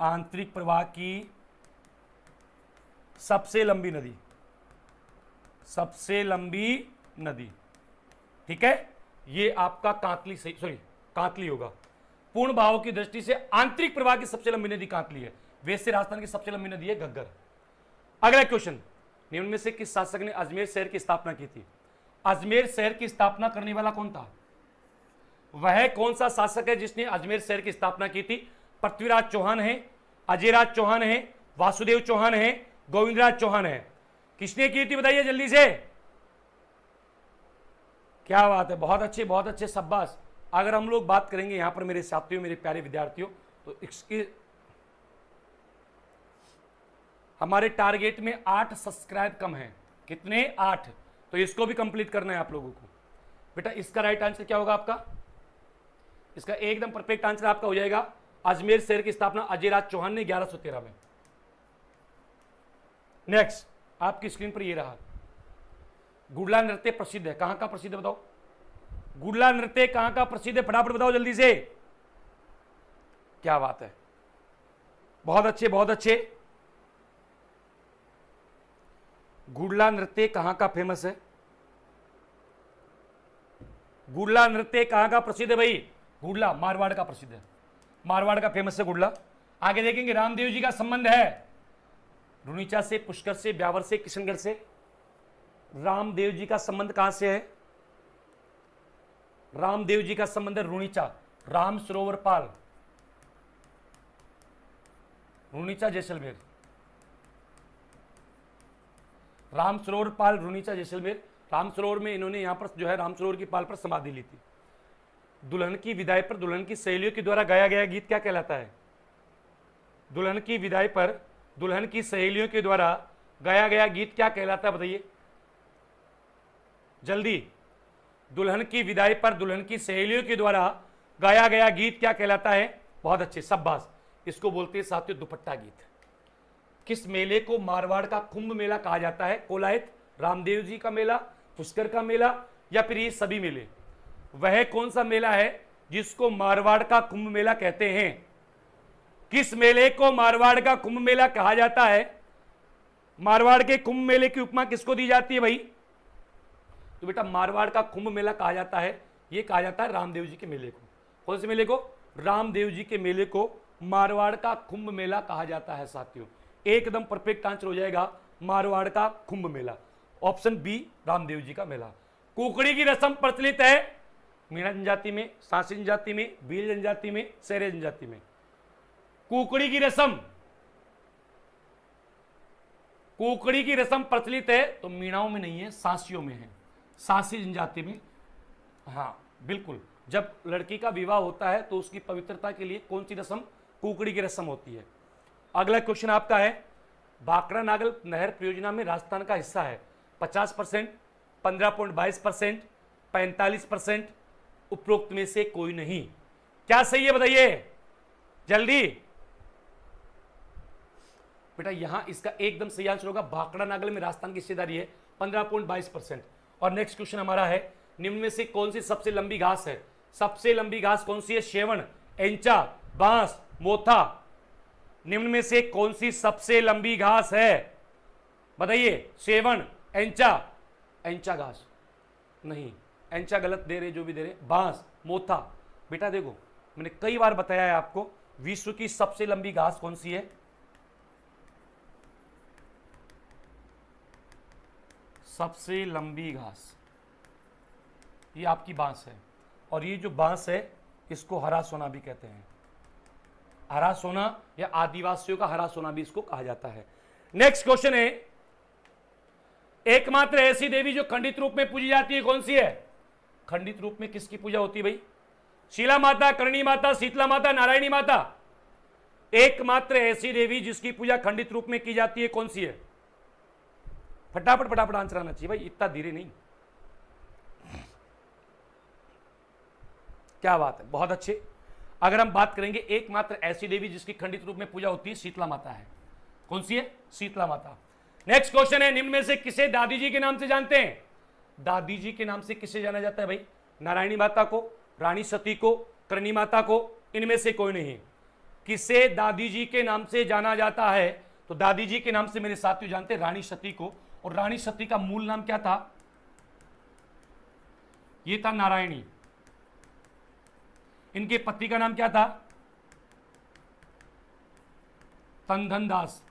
आंतरिक प्रवाह की सबसे लंबी नदी, सबसे लंबी नदी, ठीक है, ये आपका कातली सही, सॉरी कातली होगा। पूर्ण बहाव की दृष्टि से आंतरिक प्रवाह की सबसे लंबी नदी कातली है। वैसे राजस्थान की सबसे लंबी नदी है घग्गर। अगला क्वेश्चन, निम्न में से किस शासक ने अजमेर शहर की स्थापना की थी? अजमेर शहर की स्थापना करने वाला कौन था? वह कौन सा शासक है जिसने अजमेर शहर की स्थापना की थी? पृथ्वीराज चौहान है, अजयराज चौहान है, वासुदेव चौहान है, गोविंदराज चौहान है। किसने की थी बताइए जल्दी से। क्या बात है, बहुत अच्छे शाबाश। अगर हम लोग बात करेंगे यहां पर मेरे साथियों, मेरे प्यारे विद्यार्थियों, तो इसकी हमारे टारगेट में 8 सब्सक्राइब कम है। कितने? 8। तो इसको भी कंप्लीट करना है आप लोगों को। बेटा इसका राइट आंसर क्या होगा आपका? इसका एकदम परफेक्ट आंसर आपका हो जाएगा अजमेर शहर की स्थापना अजयराज चौहान ने 1113 में। नेक्स्ट आपकी स्क्रीन पर ये रहा। गुड़ला नृत्य प्रसिद्ध है, कहां का प्रसिद्ध है बताओ? गुड़ला नृत्य कहां का प्रसिद्ध है? फटाफट बताओ जल्दी से। क्या बात है, बहुत अच्छे। गुड़ला नृत्य कहां का फेमस है? गुड़ला नृत्य कहां का प्रसिद्ध है भाई? गुड़ला मारवाड़ का प्रसिद्ध है, मारवाड़ का फेमस है गुड़ला। आगे देखेंगे रामदेव जी का संबंध है रुनीचा से, पुष्कर से, ब्यावर से, किशनगढ़ से। रामदेव जी का संबंध कहां से है? रामदेव जी का संबंध है रुनीचा, राम सरोवर पाल, रुनीचा जैसलमेर। राम सरोवर पाल, रुनीचा जैसलमेर। राम सरोवर में इन्होंने यहां पर जो है राम सरोवर की पाल पर समाधि ली थी। दुल्हन की विदाई पर दुल्हन की सहेलियों के द्वारा गाया गया गीत क्या कहलाता है? दुल्हन की विदाई पर दुल्हन की सहेलियों के द्वारा गाया गया गीत क्या कहलाता है बताइए जल्दी। दुल्हन की विदाई पर दुल्हन की सहेलियों के द्वारा गाया गया गीत क्या कहलाता है? बहुत अच्छे, शाबाश। इसको बोलते हैं साथियों दुपट्टा गीत। किस मेले को मारवाड़ का कुंभ मेला कहा जाता है? कोलायत, रामदेव जी का मेला, पुष्कर का मेला, या फिर ये सभी मेले? वह कौन सा मेला है जिसको मारवाड़ का कुंभ मेला कहते हैं? किस मेले को मारवाड़ का कुंभ मेला कहा जाता है? मारवाड़ के कुंभ मेले की उपमा किसको दी जाती है भाई? तो बेटा मारवाड़ का कुंभ मेला कहा जाता है, ये कहा जाता है रामदेव जी के मेले को। कौन से मेले को? रामदेव जी के मेले को मारवाड़ का कुंभ मेला कहा जाता है साथियों। एकदम परफेक्ट आंसर हो जाएगा मारवाड़ का कुंभ मेला, ऑप्शन बी रामदेव जी का मेला। कुकड़ी की रस्म प्रचलित है मीणा जनजाति में, सांसी जनजाति में, भील जनजाति में, सेरे जनजाति में। कुकड़ी की रस्म प्रचलित है तो मीणाओं में नहीं है, सांसियों में है, सांसी जनजाति में। हाँ बिल्कुल, जब लड़की का विवाह होता है तो उसकी पवित्रता के लिए कौन सी रस्म? कुकड़ी की रस्म होती है। अगला क्वेश्चन आपका है, भाखड़ा नागल नहर परियोजना में राजस्थान का हिस्सा है 50%, 15.22%, 45%, उपरोक्त में से कोई नहीं। क्या सही है बताइए जल्दी। बेटा यहां इसका एकदम सही आंसर होगा भाखड़ा नागल में राजस्थान की हिस्सेदारी है 15.22%। और नेक्स्ट क्वेश्चन हमारा है, निम्न में से कौन सी सबसे लंबी घास है? सबसे लंबी घास कौन सी है? शेवण, एंचा, बांस, मोथा। निम्न में से कौन सी सबसे लंबी घास है बताइए? शेवण, एंचा, एंचा घास नहीं, एंचा गलत दे रहे, जो भी दे रहे। बांस, मोथा। बेटा देखो मैंने कई बार बताया है आपको, विश्व की सबसे लंबी घास कौन सी है? सबसे लंबी घास ये आपकी बांस है, और ये जो बांस है इसको हरा सोना भी कहते हैं। हरा सोना या आदिवासियों का हरा सोना भी इसको कहा जाता है। नेक्स्ट क्वेश्चन है, एकमात्र ऐसी देवी जो खंडित रूप में पूजी जाती है कौन सी है? खंडित रूप में किसकी पूजा होती है भाई? शीला माता, करणी माता, शीतला माता, नारायणी माता। एकमात्र ऐसी देवी जिसकी पूजा खंडित रूप में की जाती है कौन सी है? फटाफट आंसर आना चाहिए भाई, इतना धीरे नहीं। क्या बात है, बहुत अच्छे। अगर हम बात करेंगे एकमात्र ऐसी देवी जिसकी खंडित रूप में पूजा होती है, शीतला माता है। कौन सी है? शीतला माता। नेक्स्ट क्वेश्चन है, निम्न में से किसे दादी जी के नाम से जानते हैं? दादी जी के नाम से किसे जाना जाता है भाई? नारायणी माता को, रानी सती को, करणी माता को, इनमें से कोई नहीं। किसे दादी जी के नाम से जाना जाता है? तो दादी जी के नाम से मेरे साथियों जानते हैं रानी सती को। और रानी सती का मूल नाम क्या था? ये था नारायणी। इनके पति का नाम क्या था? तनधन दास।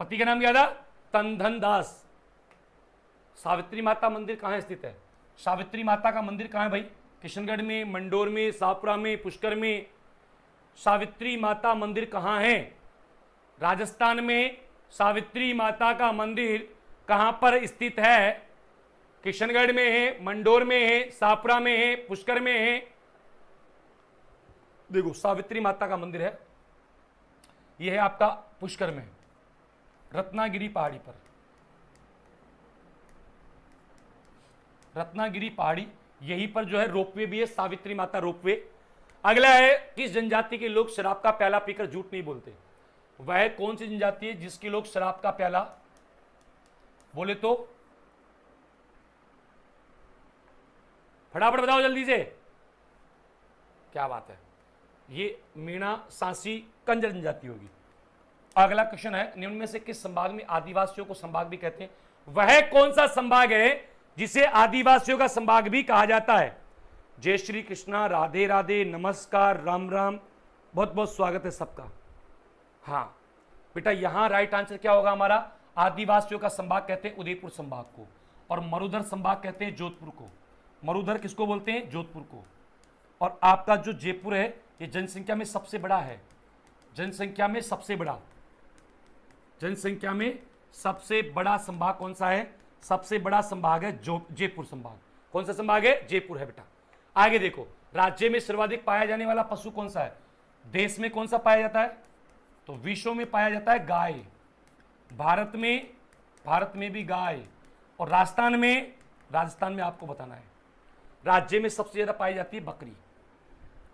पति का नाम क्या था? तनधन दास। सावित्री माता मंदिर कहां स्थित है? सावित्री माता का मंदिर कहां है भाई? किशनगढ़ में, मंडोर में, शाहपुरा में, पुष्कर में सावित्री माता मंदिर कहाँ है? राजस्थान में सावित्री माता का मंदिर कहां पर स्थित है? किशनगढ़ में है, मंडोर में है, शाहपुरा में है, पुष्कर में है। देखो सावित्री माता का मंदिर है, यह है आपका पुष्कर में, रत्नागिरी पहाड़ी पर, रत्नागिरी पहाड़ी, यहीं पर जो है रोपवे भी है, सावित्री माता रोपवे। अगला है, किस जनजाति के लोग शराब का प्याला पीकर झूठ नहीं बोलते? वह कौन सी जनजाति है जिसके लोग शराब का प्याला बोले तो? फटाफट बताओ जल्दी से, क्या बात है, ये मीणा, सांसी, कंजर जनजाति होगी। अगला क्वेश्चन है, निम्न में से किस संभाग में आदिवासियों को संभाग भी कहते हैं? वह कौन सा संभाग है जिसे आदिवासियों का संभाग भी कहा जाता है? जय श्री कृष्णा, राधे राधे, नमस्कार, राम राम, बहुत बहुत स्वागत है सबका। हाँ बेटा, यहां राइट आंसर क्या होगा हमारा? आदिवासियों का संभाग कहते हैं उदयपुर संभाग को, और मरुधर संभाग कहते हैं जोधपुर को। मरुधर किसको बोलते हैं? जोधपुर को। और आपका जो जयपुर है, ये जनसंख्या में सबसे बड़ा है, जनसंख्या में सबसे बड़ा, जनसंख्या में सबसे बड़ा संभाग कौन सा है? सबसे बड़ा संभाग है जयपुर संभाग। कौन सा संभाग है? जयपुर है बेटा। आगे देखो, राज्य में सर्वाधिक पाया जाने वाला पशु कौन सा है? देश में कौन सा पाया जाता है? तो विश्व में पाया जाता है गाय। भारत में भी गाय। और राजस्थान में आपको बताना है, राज्य में सबसे ज्यादा पाई जाती है बकरी।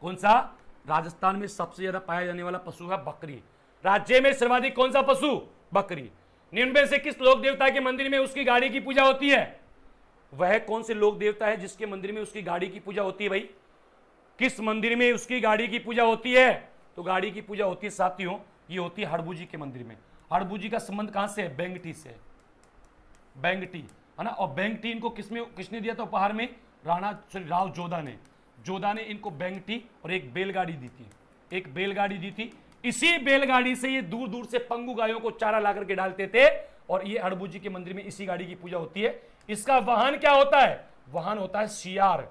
कौन सा? राजस्थान में सबसे ज्यादा पाया जाने वाला पशु है बकरी। राज्य में सर्वाधिक कौन सा पशु? बकरी। निम्न में से किस लोक देवता के मंदिर में उसकी गाड़ी की पूजा होती है? वह कौन से लोक देवता है जिसके मंदिर में उसकी गाड़ी की पूजा होती है भाई? किस मंदिर में उसकी गाड़ी की पूजा होती है? तो गाड़ी की पूजा होती है साथियों, ये होती है हड़बू जी के मंदिर में। हड़बू जी का संबंध कहां से है? बेंगटी से, बेंगटी है ना। और बेंगटी इनको किसने दिया था उपहार में? राव जोधा ने इनको बेंगटी और एक बैलगाड़ी दी थी। इसी बैलगाड़ी से ये दूर दूर से पंगु गायों को चारा ला करके डालते थे, और ये हड़बू जी के मंदिर में इसी गाड़ी की पूजा होती है। इसका वाहन क्या होता है? वाहन होता है सियार।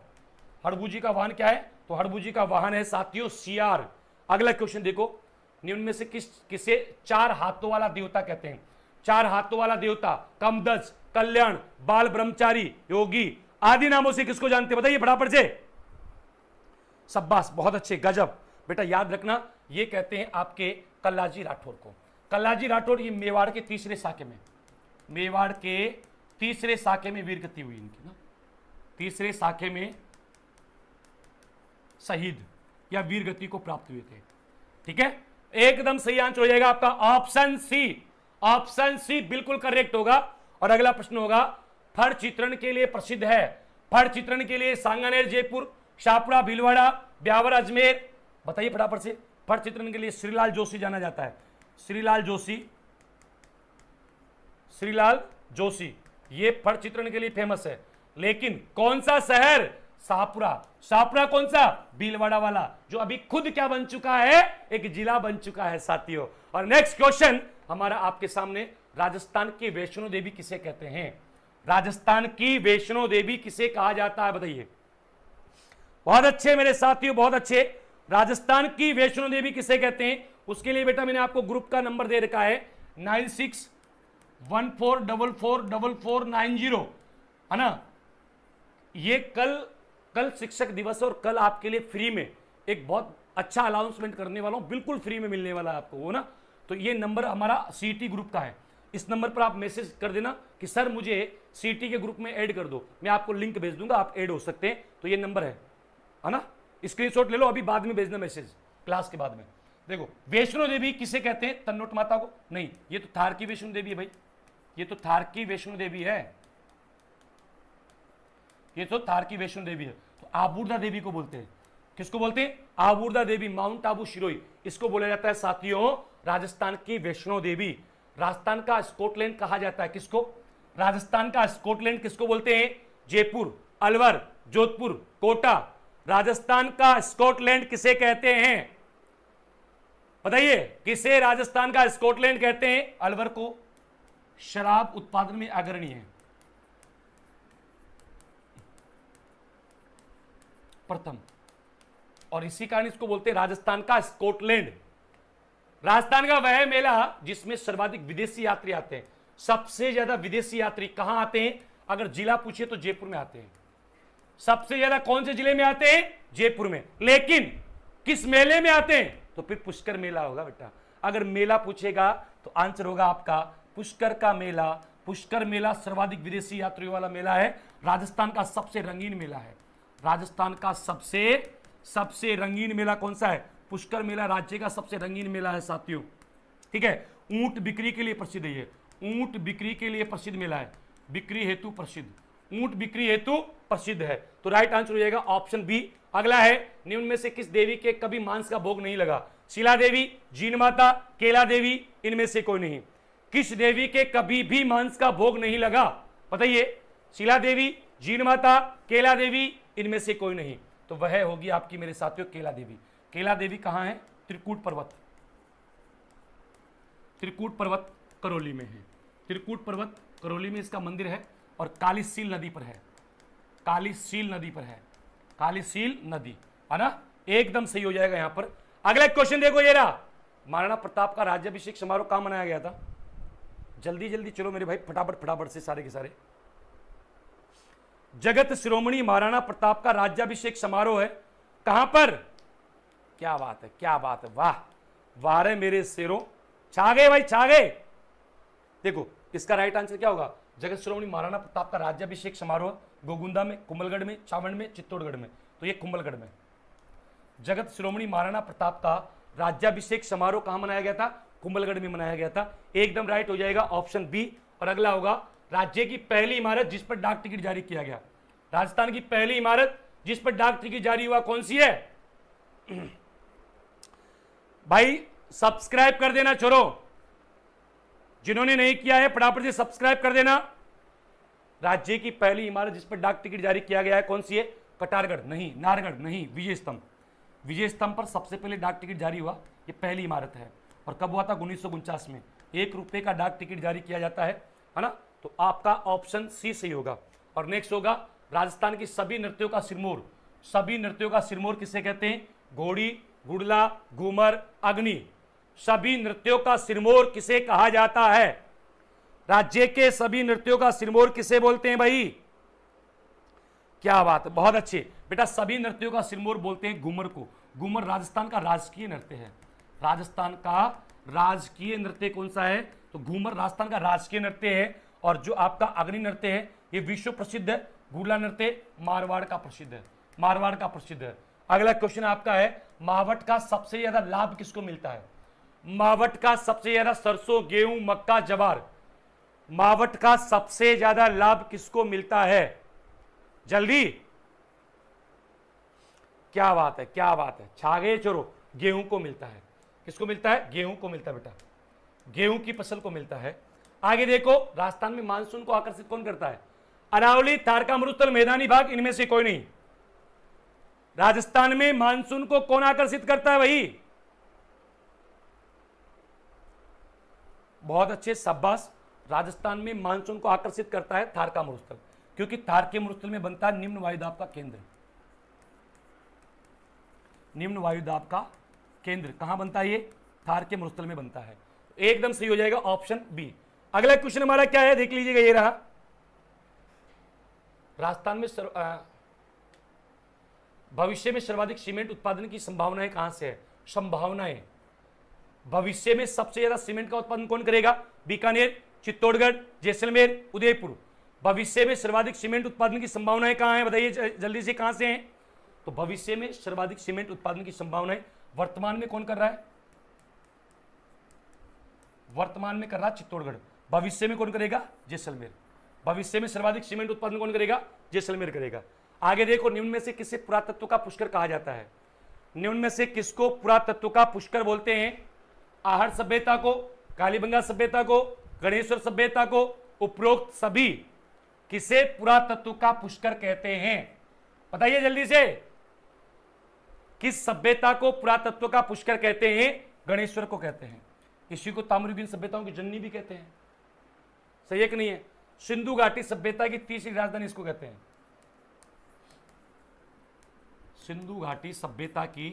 हड़बू जी का वाहन क्या है? तो हड़बू जी का वाहन है साथियों सियार। अगला क्वेश्चन देखो, निम्न में से किसे 4 हाथों वाला देवता कहते हैं? 4 हाथों वाला देवता, कामदज, कल्याण, बाल ब्रह्मचारी, योगी आदि नामों से किसको जानते? बताइए फटाफट से। शाबाश, बहुत अच्छे, गजब बेटा। याद रखना, ये कहते हैं आपके कल्लाजी राठौर को। कल्लाजी राठौर ये मेवाड़ के तीसरे साके में वीरगति हुई इनकी ना, तीसरे साके में शहीद या वीरगति को प्राप्त हुए थे। ठीक है, एकदम सही आंसर हो जाएगा आपका ऑप्शन सी बिल्कुल करेक्ट होगा। और अगला प्रश्न होगा, फड़ चित्रण के लिए प्रसिद्ध है। फड़ चित्रण के लिए सांगानेर जयपुर, शाहपुरा भीलवाड़ा, ब्यावर अजमेर। बताइए फटाफट से। फड़ चित्रण के लिए श्रीलाल जोशी जाना जाता है। श्रीलाल जोशी ये फड़ चित्रण के लिए फेमस है। लेकिन कौन सा शहर? शाहपुरा कौन सा? भीलवाड़ा वाला, जो अभी खुद क्या बन चुका है? एक जिला बन चुका है साथियों। और नेक्स्ट क्वेश्चन हमारा आपके सामने, राजस्थान की वैष्णो देवी किसे कहते हैं? राजस्थान की वैष्णो देवी किसे कहा जाता है? बताइए। बहुत अच्छे मेरे साथियों, बहुत अच्छे। राजस्थान की वैष्णो देवी किसे कहते हैं? उसके लिए बेटा मैंने आपको ग्रुप का नंबर दे रखा है 9614444490, है ना। ये कल शिक्षक दिवस है और कल आपके लिए फ्री में एक बहुत अच्छा अनाउंसमेंट करने वाला हूं, बिल्कुल फ्री में मिलने वाला है आपको वो ना। तो ये नंबर हमारा सीटी ग्रुप का है। इस नंबर पर आप मैसेज कर देना कि सर मुझे सीटी के ग्रुप में ऐड कर दो, मैं आपको लिंक भेज दूंगा, आप ऐड हो सकते हैं। तो ये नंबर है ना, स्क्रीनशॉट ले लो, अभी बाद में भेजना मैसेज, क्लास के बाद में। देखो, वैष्णो देवी किसे कहते हैं? तन्नोट माता को? नहीं, ये तो थार की वैष्णो देवी है भाई, ये तो थार की वैष्णो देवी है, ये तो थार की वैष्णो देवी है। तो आबूर्दा देवी को बोलते हैं। किसको बोलते हैं? आबूर्दा देवी, माउंट आबू शिरोई, इसको बोला जाता है साथियों राजस्थान की वैष्णो देवी। राजस्थान का स्कॉटलैंड कहा जाता है किसको? राजस्थान का स्कॉटलैंड किसको बोलते हैं? जयपुर, अलवर, जोधपुर, कोटा। राजस्थान का स्कॉटलैंड किसे कहते हैं? बताइए, किसे राजस्थान का स्कॉटलैंड कहते हैं? अलवर को शराब उत्पादन में अग्रणी है। प्रथम, और इसी कारण इसको बोलते हैं राजस्थान का स्कॉटलैंड। राजस्थान का वह मेला जिसमें सर्वाधिक विदेशी यात्री आते हैं। सबसे ज्यादा विदेशी यात्री कहां आते हैं? अगर जिला पूछे तो जयपुर में आते हैं। सबसे ज्यादा कौन से जिले में आते हैं? जयपुर में। लेकिन किस मेले में आते हैं? तो फिर पुष्कर मेला होगा बेटा। अगर मेला पूछेगा तो आंसर होगा आपका पुष्कर का मेला। पुष्कर मेला सर्वाधिक विदेशी यात्रियों वाला मेला है। राजस्थान का सबसे रंगीन मेला है। राजस्थान का सबसे रंगीन मेला कौन सा है? पुष्कर मेला राज्य का सबसे रंगीन मेला है साथियों। ठीक है, ऊंट बिक्री के लिए प्रसिद्ध है। ये ऊंट बिक्री के लिए प्रसिद्ध मेला है, बिक्री हेतु प्रसिद्ध, ऊंट बिक्री हेतु प्रसिद्ध है। तो राइट आंसर हो जाएगा ऑप्शन बी। अगला है, निम्न में से किस देवी के कभी मांस का भोग नहीं लगा? शिला देवी, जीन माता, केला देवी, इनमें से कोई नहीं। किस देवी के कभी भी मांस का भोग नहीं लगा? बताइए। शिला देवी, जीन माता, केला देवी, इनमें से कोई नहीं। तो वह होगी आपकी मेरे साथियों केला देवी। केला देवी कहां है? त्रिकूट पर्वत, त्रिकूट पर्वत करौली में है। त्रिकूट पर्वत करौली में इसका मंदिर है और कालीसील नदी पर है। कालीसील नदी पर है, कालीसील नदी, है ना? एकदम सही हो जाएगा यहां पर। अगला क्वेश्चन देखो, ये रहा, महाराणा प्रताप का राज्याभिषेक समारोह कहां मनाया गया था? जल्दी जल्दी चलो मेरे भाई, फटाफट फटाफट से सारे के सारे। जगत शिरोमणि महाराणा प्रताप का राज्याभिषेक समारोह है कहां पर? क्या बात है, क्या बात है, वाह वाह रे मेरे शेरों, छा गए भाई, छा गए। देखो इसका राइट आंसर क्या होगा? जगत शिरोमणि महाराणा प्रताप का राज्याभिषेक समारोह गोगुंदा में, कुंभलगढ़ में, चावंड में, चित्तौड़गढ़ में। तो ये कुंभलगढ़ में। जगत शिरोमणि महाराणा प्रताप का राज्याभिषेक समारोह कहां मनाया गया था? कुंभलगढ़ में मनाया गया था। एकदम राइट हो जाएगा ऑप्शन बी। और अगला होगा, राज्य की पहली इमारत जिस पर डाक टिकट जारी किया गया। राजस्थान की पहली इमारत जिस पर डाक टिकट जारी हुआ कौन सी है? भाई सब्सक्राइब कर देना छोरो, जिन्होंने नहीं किया है फटाफट से सब्सक्राइब कर देना। राज्य की पहली इमारत जिस पर डाक टिकट जारी किया गया है कौन सी है? कटारगढ़ नहीं, नारगढ़ नहीं, विजय स्तंभ। विजय स्तंभ पर सबसे पहले डाक टिकट जारी हुआ, ये पहली इमारत है। और कब हुआ था? 1949 में। 1 रुपए का डाक टिकट जारी किया जाता है ना? तो आपका ऑप्शन सी सही होगा। और नेक्स्ट होगा, राजस्थान की सभी नृत्यों का सिरमौर। सभी नृत्यों का सिरमौर किसे कहते हैं? घोड़ी, गुड़ला, घूमर, अग्नि। सभी नृत्यों का सिरमौर किसे कहा जाता है? राज्य के सभी नृत्यों का सिरमौर किसे बोलते हैं भाई? क्या बात है, बहुत अच्छे बेटा। सभी नृत्यों का सिरमौर बोलते हैं घूमर को। घूमर राजस्थान का राजकीय नृत्य है। राजस्थान का राजकीय नृत्य कौन सा है? तो घूमर राजस्थान का राजकीय नृत्य है। और जो आपका अग्नि नृत्य है ये विश्व प्रसिद्ध है। गुड़ला नृत्य मारवाड़ का प्रसिद्ध है, मारवाड़ का प्रसिद्ध है। अगला क्वेश्चन आपका है, मावट का सबसे ज्यादा लाभ किसको मिलता है? मावट का सबसे ज्यादा सरसों, गेहूं, मक्का, जवार। मावट का सबसे ज्यादा लाभ किसको मिलता है? जल्दी, क्या बात है, क्या बात है, छा गए चोरो। गेहूं को मिलता है। किसको मिलता है? गेहूं को मिलता है बेटा, गेहूं की फसल को मिलता है। आगे देखो, राजस्थान में मानसून को आकर्षित कौन करता है? अरावली, थारका मरुस्थल, मैदानी भाग, इनमें से कोई नहीं। राजस्थान में मानसून को कौन आकर्षित करता है भाई? बहुत अच्छे, शाबाश। राजस्थान में मानसून को आकर्षित करता है थारका मरुस्थल, क्योंकि थारके मरुस्थल में बनता है निम्न वायुदाब का केंद्र। निम्न वायुदाब का केंद्र कहां बनता है? ये थारके मरुस्थल में बनता है। एकदम सही हो जाएगा ऑप्शन बी। अगला क्वेश्चन हमारा क्या है, देख लीजिएगा, ये रहा। राजस्थान में भविष्य में सर्वाधिक सीमेंट उत्पादन की संभावनाएं कहां से है? संभावनाएं, भविष्य में सबसे ज्यादा सीमेंट का उत्पादन कौन करेगा? बीकानेर, चित्तौड़गढ़, जैसलमेर, उदयपुर। भविष्य में सर्वाधिक सीमेंट उत्पादन की संभावनाएं कहां है? बताइए जल्दी से, कहां से हैं? तो भविष्य में सर्वाधिक सीमेंट उत्पादन की संभावनाएं वर्तमान में कौन कर रहा है? वर्तमान में कर रहा है चित्तौड़गढ़। भविष्य में कौन करेगा? जैसलमेर। भविष्य में सर्वाधिक सीमेंट उत्पादन कौन करेगा? जैसलमेर करेगा। आगे देखो, निम्न में से किसे पुरातत्व का पुष्कर कहा जाता है? निम्न में से किसको पुरातत्व का पुष्कर बोलते हैं? आहड़ सभ्यता को, कालीबंगा सभ्यता को, गणेश्वर सभ्यता को, उपरोक्त सभी किसे पुरातत्व का पुष्कर कहते हैं? बताइए जल्दी से, किस सभ्यता को पुरातत्व का पुष्कर कहते हैं? गणेश्वर को कहते हैं। इसी को ताम्रयुगीन सभ्यताओं की जननी भी कहते हैं। सही है कि नहीं है? सिंधु घाटी सभ्यता की तीसरी राजधानी इसको कहते हैं। सिंधु घाटी सभ्यता की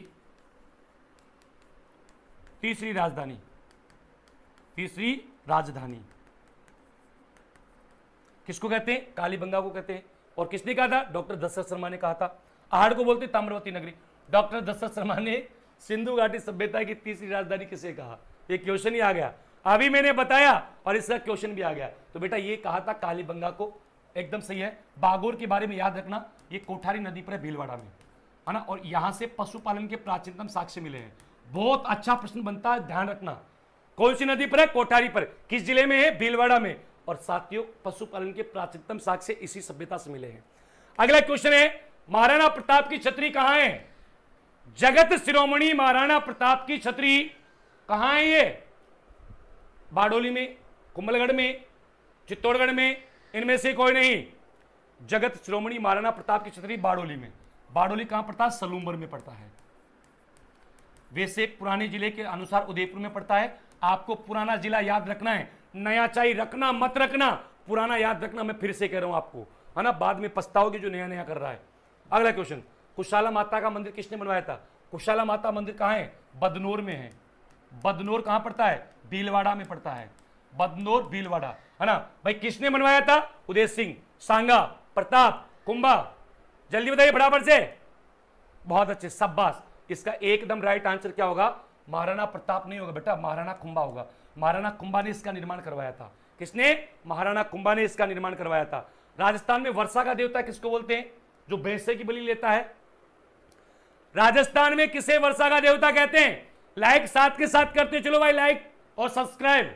तीसरी राजधानी, तीसरी राजधानी किसको कहते हैं? कालीबंगा को कहते हैं। और किसने कहा था? डॉक्टर दशरथ शर्मा ने कहा था। आहड़ को बोलते ताम्रवती नगरी। डॉक्टर दशरथ शर्मा ने सिंधु घाटी सभ्यता की तीसरी राजधानी किसे कहा? ये क्वेश्चन ही आ गया, अभी मैंने बताया और इसका क्वेश्चन भी आ गया। तो बेटा ये कहा था कालीबंगा को, एकदम सही है। बागोर के बारे में याद रखना, ये कोठारी नदी पर है भीलवाड़ा में, है ना। और यहां से पशुपालन के प्राचीनतम साक्ष्य मिले हैं। बहुत अच्छा प्रश्न बनता है, ध्यान रखना। कौन सी नदी पर है? कोठारी पर। किस जिले में है? भीलवाड़ा में। और साथियों पशुपालन के प्राचीनतम साक्ष्य इसी सभ्यता से मिले हैं। अगला क्वेश्चन है, महाराणा प्रताप की छतरी कहां है? जगत शिरोमणि महाराणा प्रताप की छतरी कहां है? ये बारडोली में, कुंभलगढ़ में, चित्तौड़गढ़ में, इनमें से कोई नहीं। जगत शिरोमणि महाराणा प्रताप की छतरी बारडोली में। बारडोली कहां पड़ता है? सलूम्बर में पड़ता है। वैसे पुराने जिले के अनुसार उदयपुर में पड़ता है। आपको पुराना जिला याद रखना है, नया चाहिए रखना मत रखना, पुराना याद रखना। मैं फिर से कह रहा हूं आपको, है ना, बाद में पछताओगे जो नया नया कर रहा है। अगला क्वेश्चन, कुशाला माता का मंदिर किसने बनवाया था? कुशाला माता मंदिर कहां है? बदनौर में है। बदनौर कहां पड़ता है? भीलवाड़ा में पड़ता है। बदनौर भीलवाड़ा, है ना भाई। किसने बनवाया था? उदय सिंह, सांगा, प्रताप, कुंभा। जल्दी बताइए फटाफट से। बहुत अच्छे, शाबाश। इसका एकदम राइट आंसर क्या होगा? महाराणा प्रताप नहीं होगा बेटा, महाराणा कुंभा होगा। महाराणा कुंभा ने इसका निर्माण करवाया था। किसने? महाराणा कुंभा ने इसका निर्माण करवाया था। राजस्थान में वर्षा का देवता किसको बोलते हैं? जो भैंसे की बलि लेता है। राजस्थान में किसे वर्षा का देवता कहते हैं? लाइक साथ के साथ करते चलो भाई, लाइक और सब्सक्राइब।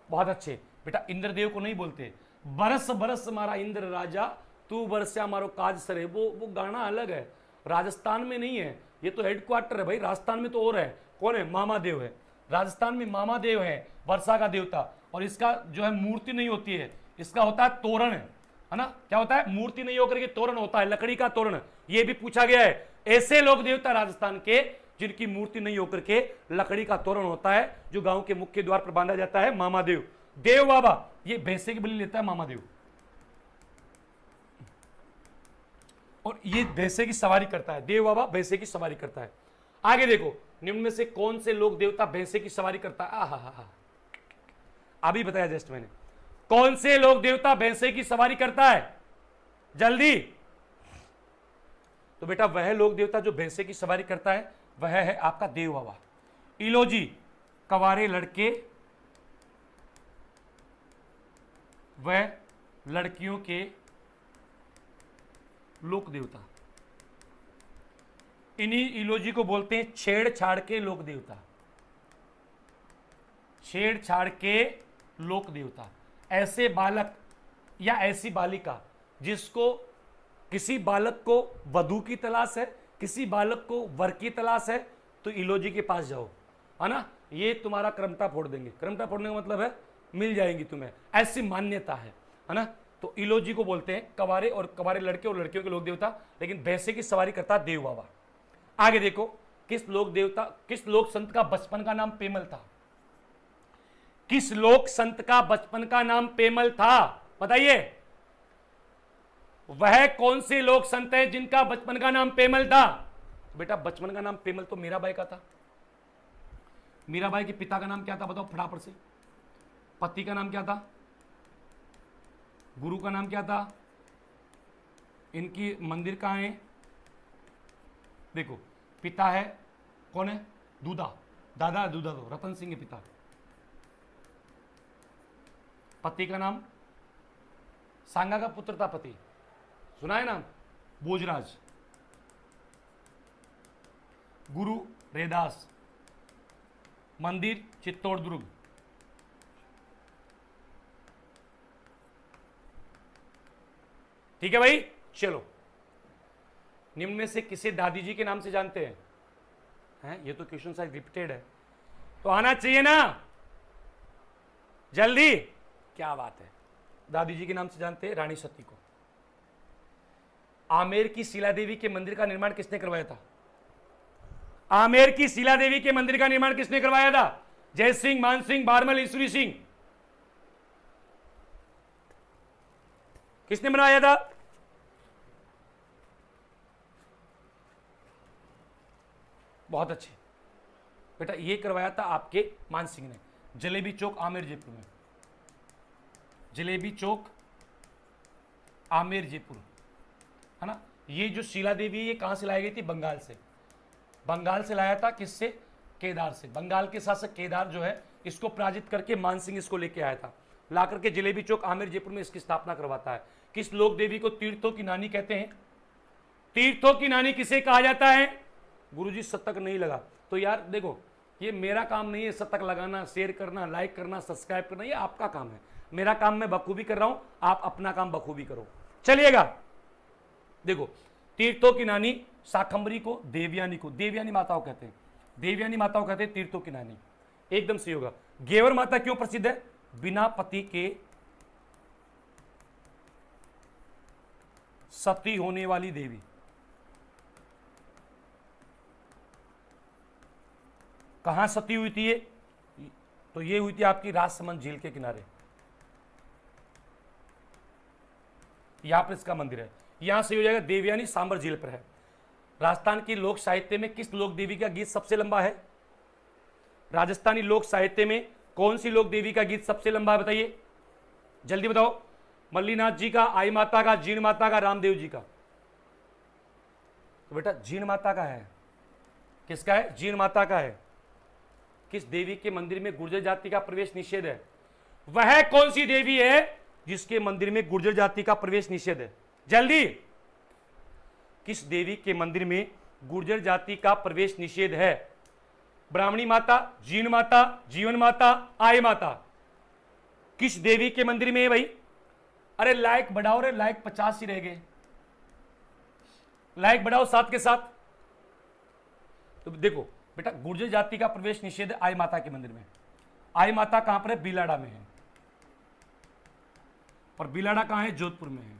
बहुत अच्छे बेटा। इंद्रदेव को नहीं बोलते। बरस बरस मारा इंद्र राजा, तू बरस्या मारो काज सरे। वो गाना अलग है, राजस्थान में नहीं है। ये तो हेडक्वार्टर है भाई, राजस्थान में तो और है। कौन है? मामादेव है। राजस्थान में मामादेव है वर्षा का देवता। और इसका जो है मूर्ति नहीं होती है, इसका होता है तोरण, है ना। क्या होता है? मूर्ति नहीं होकर के तोरण होता है, लकड़ी का तोरण। ये भी पूछा गया है। ऐसे लोग देवता राजस्थान के जिनकी मूर्ति नहीं होकर के लकड़ी का तोरण होता है, जो गांव के मुख्य द्वार पर बांधा जाता है, मामादेव। देव बाबा ये भैंसे की बलि लेता है मामादेव, और ये भैंसे की सवारी करता है। देव बाबा भैंसे की सवारी करता है। आगे देखो, निम्न में से कौन से लोक देवता भैंसे की सवारी करता है? आहा, अभी बताया जस्ट मैंने। कौन से लोक देवता भैंसे की सवारी करता है? जल्दी। तो बेटा वह लोक देवता जो भैंसे की सवारी करता है वह है आपका देव बाबा। इलोजी, कवारे लड़के वह लड़कियों के लोक देवता। इन्हीं इलोजी को बोलते हैं छेड़छाड़ के लोक देवता। छेड़छाड़ के लोक देवता। ऐसे बालक या ऐसी बालिका जिसको किसी बालक को वधू की तलाश है, किसी बालक को वर की तलाश है, तो इलोजी के पास जाओ, है ना। ये तुम्हारा क्रमटा फोड़ देंगे। क्रमटा फोड़ने का मतलब है मिल जाएंगी तुम्हें, ऐसी मान्यता है ना। तो इलोजी को बोलते हैं कवारे, और कवारे लड़के और लड़कियों के लोक देवता। लेकिन भैंसे की सवारी करता देव बाबा। आगे देखो, किस लोक देवता, किस लोक संत का बचपन का नाम पेमल था? किस लोक संत का बचपन का नाम पेमल था? बताइए। वह कौन से लोक संत है जिनका बचपन का नाम पेमल था? बेटा बचपन का नाम पेमल तो मीराबाई का था। मीराबाई के पिता का नाम क्या था? बताओ फटाफट से। पति का नाम क्या था? गुरु का नाम क्या था? इनकी मंदिर कहाँ है? देखो, पिता है कौन है? दूधा, दादा दूधा, तो रतन सिंह के पिता। पति का नाम? सांगा का पुत्र था पति, सुना है नाम? भोजराज। गुरु रेदास। मंदिर चित्तौड़ दुर्ग। ठीक है भाई, चलो। निम्न में से किसे दादी जी के नाम से जानते हैं? ये तो क्वेश्चन शायद रिपीटेड है, तो आना चाहिए ना जल्दी। क्या बात है। दादी जी के नाम से जानते हैं रानी सती को। आमेर की शीला देवी के मंदिर का निर्माण किसने करवाया था? आमेर की शीला देवी के मंदिर का निर्माण किसने करवाया था? जय सिंह, मान सिंह, बारमल, ईश्वरी सिंह। किसने बनवाया था? बहुत अच्छे बेटा, ये करवाया था आपके मान सिंह ने, जलेबी चौक आमेर जयपुर में, जलेबी चौक आमेर जयपुर, है ना। ये जो शीला देवी ये कहाँ से लाई गई थी? बंगाल से, बंगाल से लाया था। किससे? केदार से। बंगाल के शासक केदार जो है इसको पराजित करके मान सिंह इसको लेके आया था, ला करके जलेबी चौक आमेर जयपुर में इसकी स्थापना करवाता है। किस लोक देवी को तीर्थों की नानी कहते हैं? तीर्थों की नानी किसे कहा जाता है? गुरुजी शतक नहीं लगा तो यार देखो, ये मेरा काम नहीं है शतक लगाना, शेयर करना, लाइक करना, सब्सक्राइब करना, ये आपका काम है। मेरा काम मैं बखूबी कर रहा हूं, आप अपना काम बखूबी करो। चलिएगा, देखो तीर्थों की नानी शाकंभरी को, देवयानी को, देवयानी माताओं कहते हैं, देवयानी माताओं कहते हैं तीर्थों की नानी, एकदम सही होगा। गेवर माता क्यों प्रसिद्ध है? बिना पति के सती होने वाली देवी। कहां सती हुई थी ये? तो ये हुई थी आपकी राजसमंद झील के किनारे, यहां पर इसका मंदिर है। यहां से हो जाएगा देवयानी, सांबर झील पर है। राजस्थान की लोक साहित्य में किस लोक देवी का गीत सबसे लंबा है? राजस्थानी लोक साहित्य में कौन सी लोक देवी का गीत सबसे लंबा है? बताइए, जल्दी बताओ। मल्लीनाथ जी का, आई माता का, जीण माता का, रामदेव जी का? तो बेटा जीण माता का है। किसका है? जीण माता का है। किस देवी के मंदिर में गुर्जर जाति का प्रवेश निषेध है? वह कौन सी देवी है जिसके मंदिर में गुर्जर जाति का प्रवेश निषेध है? जल्दी, किस देवी के मंदिर में गुर्जर जाति का प्रवेश निषेध है? ब्राह्मणी माता, जीण माता, जीवन माता, आई माता? किस देवी के मंदिर में है भाई? अरे लाइक बढ़ाओ रे, लाइक 50 ही रह गए, लाइक बढ़ाओ साथ के साथ। तो देखो बेटा, गुर्जर जाति का प्रवेश निषेध आई माता के मंदिर में। आई माता कहां पर है? बिलाड़ा में है। और बिलाड़ा कहां है? जोधपुर में है।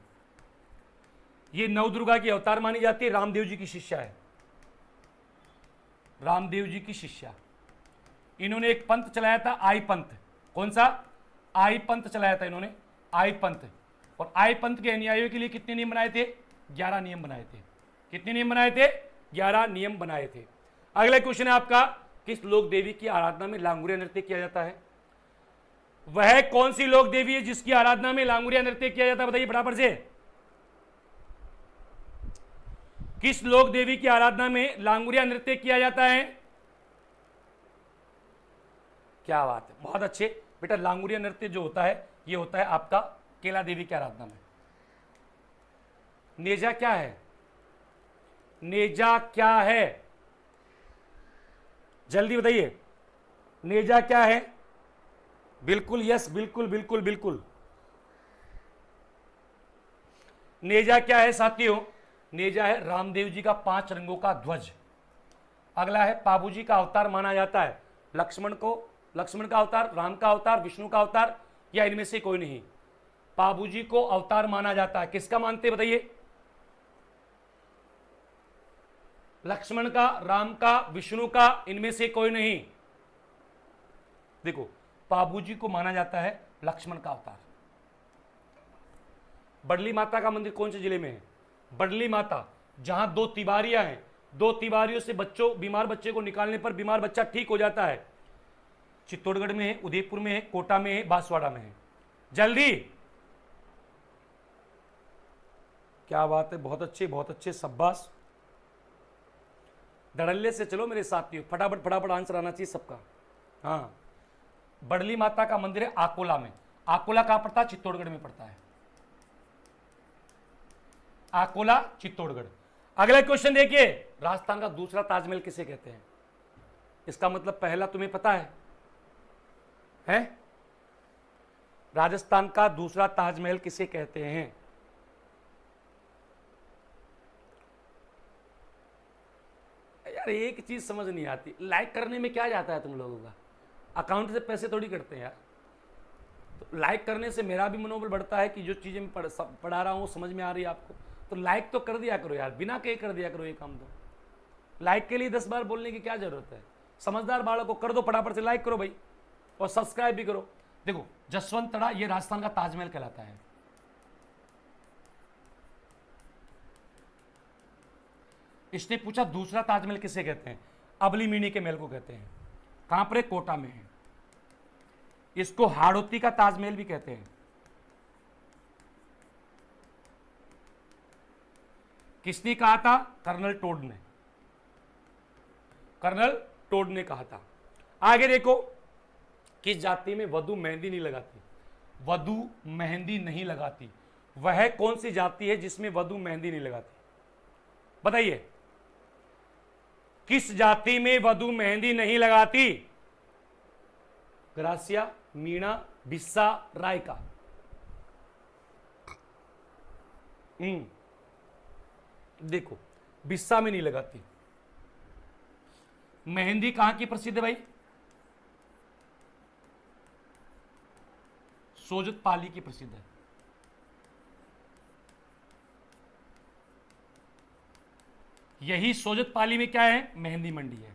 ये नवदुर्गा की अवतार मानी जाती है, रामदेव जी की शिष्या है, रामदेव जी की शिष्या। इन्होंने एक पंथ चलाया था, आई पंथ। कौन सा? आई पंथ चलाया था इन्होंने, आई पंथ। और आई पंथ के अनुयायियों के लिए कितने नियम बनाए थे? 11 नियम बनाए थे। कितने नियम बनाए थे? 11 नियम बनाए थे। अगला क्वेश्चन है आपका, किस लोक देवी की आराधना में लांगुरिया नृत्य किया जाता है? वह कौन सी लोक देवी है जिसकी आराधना में लांगुरिया नृत्य किया जाता है? बताइए फटाफट से। किस लोक देवी की आराधना में लांगुरिया नृत्य किया जाता है? क्या बात है, बहुत अच्छे बेटा। लांगुरिया नृत्य जो होता है ये होता है आपका केला देवी की आराधना में। नेजा क्या है? नेजा क्या है? जल्दी बताइए, नेजा क्या है? बिल्कुल यस, बिल्कुल बिल्कुल बिल्कुल। नेजा क्या है साथियों? नेजा है रामदेव जी का 5 रंगों का ध्वज। अगला है पाबू जी का अवतार माना जाता है। लक्ष्मण का अवतार, राम का अवतार, विष्णु का अवतार, या इनमें से कोई नहीं? पाबू जी को अवतार माना जाता है। किसका मानते बताइए? लक्ष्मण का, राम का, विष्णु का, इनमें से कोई नहीं। देखो पाबू जी को माना जाता है लक्ष्मण का अवतार। बडली माता का मंदिर कौन से जिले में है? बडली माता, जहां 2 तिवारियां हैं, 2 तिवारियों से बीमार बच्चे को निकालने पर बीमार बच्चा ठीक हो जाता है। चित्तौड़गढ़ में है, उदयपुर में है, कोटा में है, बांसवाड़ा में है। जल्दी, क्या बात है, बहुत अच्छे बहुत अच्छे, शाबाश। धड़ल्ले से चलो मेरे साथियों, फटाफट फटाफट आंसर आना चाहिए सबका। हाँ, बडली माता का मंदिर है आकोला में। आकोला कहां पड़ता है? चित्तौड़गढ़ में पड़ता है। आकोला, चित्तौड़गढ़। अगला क्वेश्चन देखिए, राजस्थान का दूसरा ताजमहल किसे कहते हैं? इसका मतलब पहला तुम्हें पता है? राजस्थान का दूसरा ताजमहल किसे कहते हैं? यार एक चीज समझ नहीं आती, लाइक करने में क्या जाता है तुम लोगों का? अकाउंट से पैसे थोड़ी कटते हैं यार। तो लाइक करने से मेरा भी मनोबल बढ़ता है कि जो चीजें मैं पढ़ा रहा हूं वो समझ में आ रही है आपको। तो लाइक तो कर दिया करो यार, बिना कहे कर दिया करो ये काम। तो लाइक के लिए 10 बार बोलने की क्या जरूरत है? समझदार बालक को कर दो, फटाफट से लाइक करो भाई, और सब्सक्राइब भी करो। देखो जसवंतड़ा ये राजस्थान का ताजमहल कहलाता है। इसने पूछा दूसरा ताजमहल किसे कहते हैं? अबलीमीनी के महल को कहते हैं। कहां पर है? कोटा में है। इसको हाड़ौती का ताजमहल भी कहते हैं। किसने कहा था? कर्नल टोड ने। कर्नल टोड ने कहा था। आगे देखो, किस जाति में वधु मेहंदी नहीं लगाती? वधु मेहंदी नहीं लगाती, वह कौन सी जाति है जिसमें वधु मेहंदी नहीं लगाती? बताइए, किस जाति में वधु मेहंदी नहीं लगाती? ग्रासिया, मीणा, बिस्सा, रायका। देखो, बिस्सा में नहीं लगाती। मेहंदी कहां की प्रसिद्ध है भाई? सोजत पाली की प्रसिद्ध है। यही सोजत पाली में क्या है? मेहंदी मंडी है।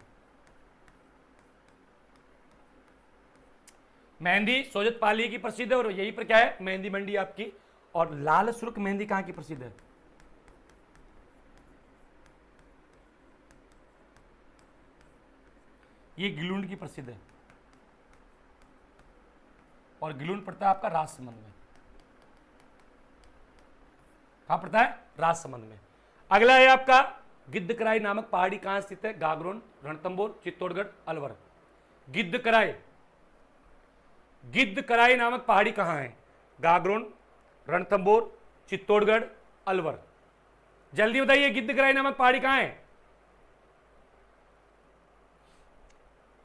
मेहंदी सोजत पाली की प्रसिद्ध है और यहीं पर क्या है? मेहंदी मंडी आपकी। और लाल सुर्ख मेहंदी कहां की प्रसिद्ध है? ये गिलुंड की प्रसिद्ध है। और गिलुंड पड़ता है आपका राजसमंद में। कहां पड़ता है? राजसमंद में। अगला है आपका गिद्धकराई नामक पहाड़ी कहां स्थित है? गागरोन, रणथंभौर, चित्तौड़गढ़, अलवर। गिद्धकराई, गिद्धकराई नामक पहाड़ी कहां है? गागरोन, रणथंभौर, चित्तौड़गढ़, अलवर। जल्दी बताइए, गिद्धकराई नामक पहाड़ी कहां है?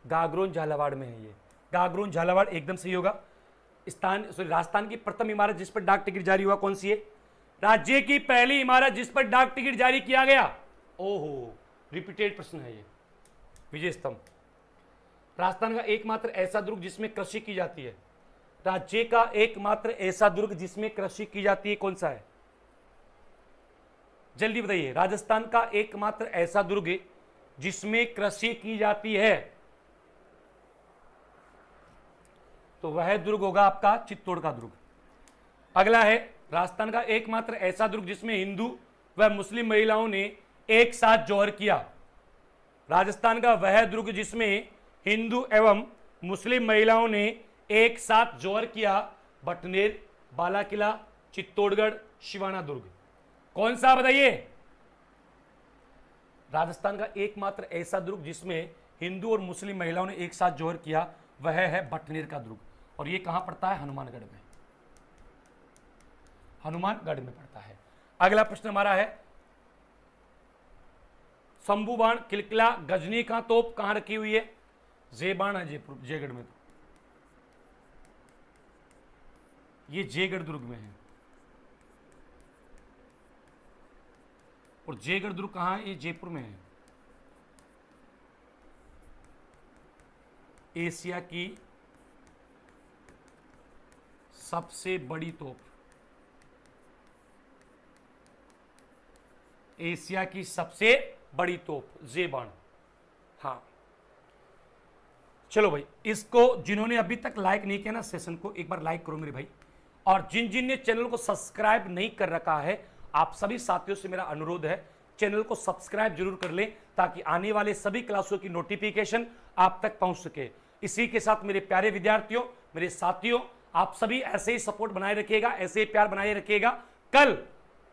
गागरोन झालावाड़ में है। ये गागरोन झालावाड़ एकदम सही होगा। राजस्थान की प्रथम इमारत जिस पर डाक टिकट जारी हुआ कौन सी है? राज्य की पहली इमारत जिस पर डाक टिकट जारी किया गया। ओहो, रिपीटेड प्रश्न है ये। विजय स्तंभ। राजस्थान का एकमात्र ऐसा दुर्ग जिसमें कृषि की जाती है। राज्य का एकमात्र ऐसा दुर्ग जिसमें कृषि की जाती है कौन सा है? जल्दी बताइए, राजस्थान का एकमात्र ऐसा दुर्ग जिसमें कृषि की जाती है तो वह दुर्ग होगा आपका चित्तौड़ का दुर्ग। अगला है, राजस्थान का एकमात्र ऐसा दुर्ग जिसमें हिंदू व मुस्लिम महिलाओं ने एक साथ जौहर किया। राजस्थान का वह दुर्ग जिसमें हिंदू एवं मुस्लिम महिलाओं ने एक साथ जौहर किया। बटनेर, बाला किला, चित्तौड़गढ़, शिवाना दुर्ग। कौन सा बताइए? राजस्थान का एकमात्र ऐसा दुर्ग जिसमें हिंदू और मुस्लिम महिलाओं ने एक साथ जौहर किया वह है बटनेर का दुर्ग। और यह कहां पड़ता है? हनुमानगढ़ में। हनुमानगढ़ में पड़ता है। अगला प्रश्न हमारा है, शंभुबाण, किलकिला, गजनी का तोप कहां रखी हुई है? जेबाण है जयपुर, जयगढ़ में। ये जयगढ़ दुर्ग में है। और जयगढ़ दुर्ग कहां है? ये जयपुर में है। एशिया की सबसे बड़ी तोप, एशिया की सबसे बड़ी तोप जेबाण। हाँ, चलो भाई, इसको जिन्होंने अभी तक लाइक नहीं किया ना सेशन को, एक बार लाइक करो मेरे भाई। और जिन जिन ने चैनल को सब्सक्राइब नहीं कर रखा है, आप सभी साथियों से मेरा अनुरोध है, चैनल को सब्सक्राइब जरूर कर लें ताकि आने वाले सभी क्लासों की नोटिफिकेशन आप तक पहुंच सके। इसी के साथ मेरे प्यारे विद्यार्थियों, मेरे साथियों, आप सभी ऐसे ही सपोर्ट बनाए रखिएगा, ऐसे ही प्यार बनाए रखिएगा। कल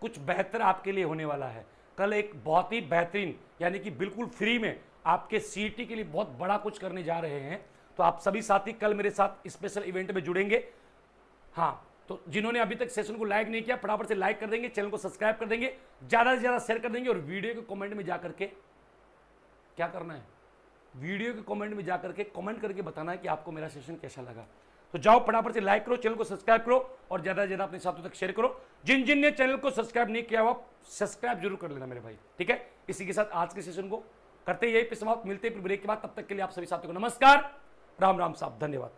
कुछ बेहतर आपके लिए होने वाला है। कल एक बहुत ही बेहतरीन, यानी कि बिल्कुल फ्री में आपके सीईटी के लिए बहुत बड़ा कुछ करने जा रहे हैं। तो आप सभी साथी कल मेरे साथ स्पेशल इवेंट में जुड़ेंगे। हाँ, तो जिन्होंने अभी तक सेशन को लाइक नहीं किया, फटाफट से लाइक कर देंगे, चैनल को सब्सक्राइब कर देंगे, ज्यादा से ज्यादा शेयर कर देंगे। और वीडियो के कमेंट में जाकर के क्या करना है? वीडियो के कमेंट में जाकर के कमेंट करके बताना है कि आपको मेरा सेशन कैसा लगा। तो जाओ फटाफट से लाइक करो, चैनल को सब्सक्राइब करो और ज्यादा से ज्यादा अपने साथियों तक शेयर करो। जिन जिन ने चैनल को सब्सक्राइब नहीं किया हुआ, सब्सक्राइब जरूर कर लेना मेरे भाई, ठीक है। इसी के साथ आज के सेशन को करते यही पे समाप्त। मिलते हैं ब्रेक के बाद, तब तक के लिए आप सभी साथियों को नमस्कार, राम राम साहब, धन्यवाद।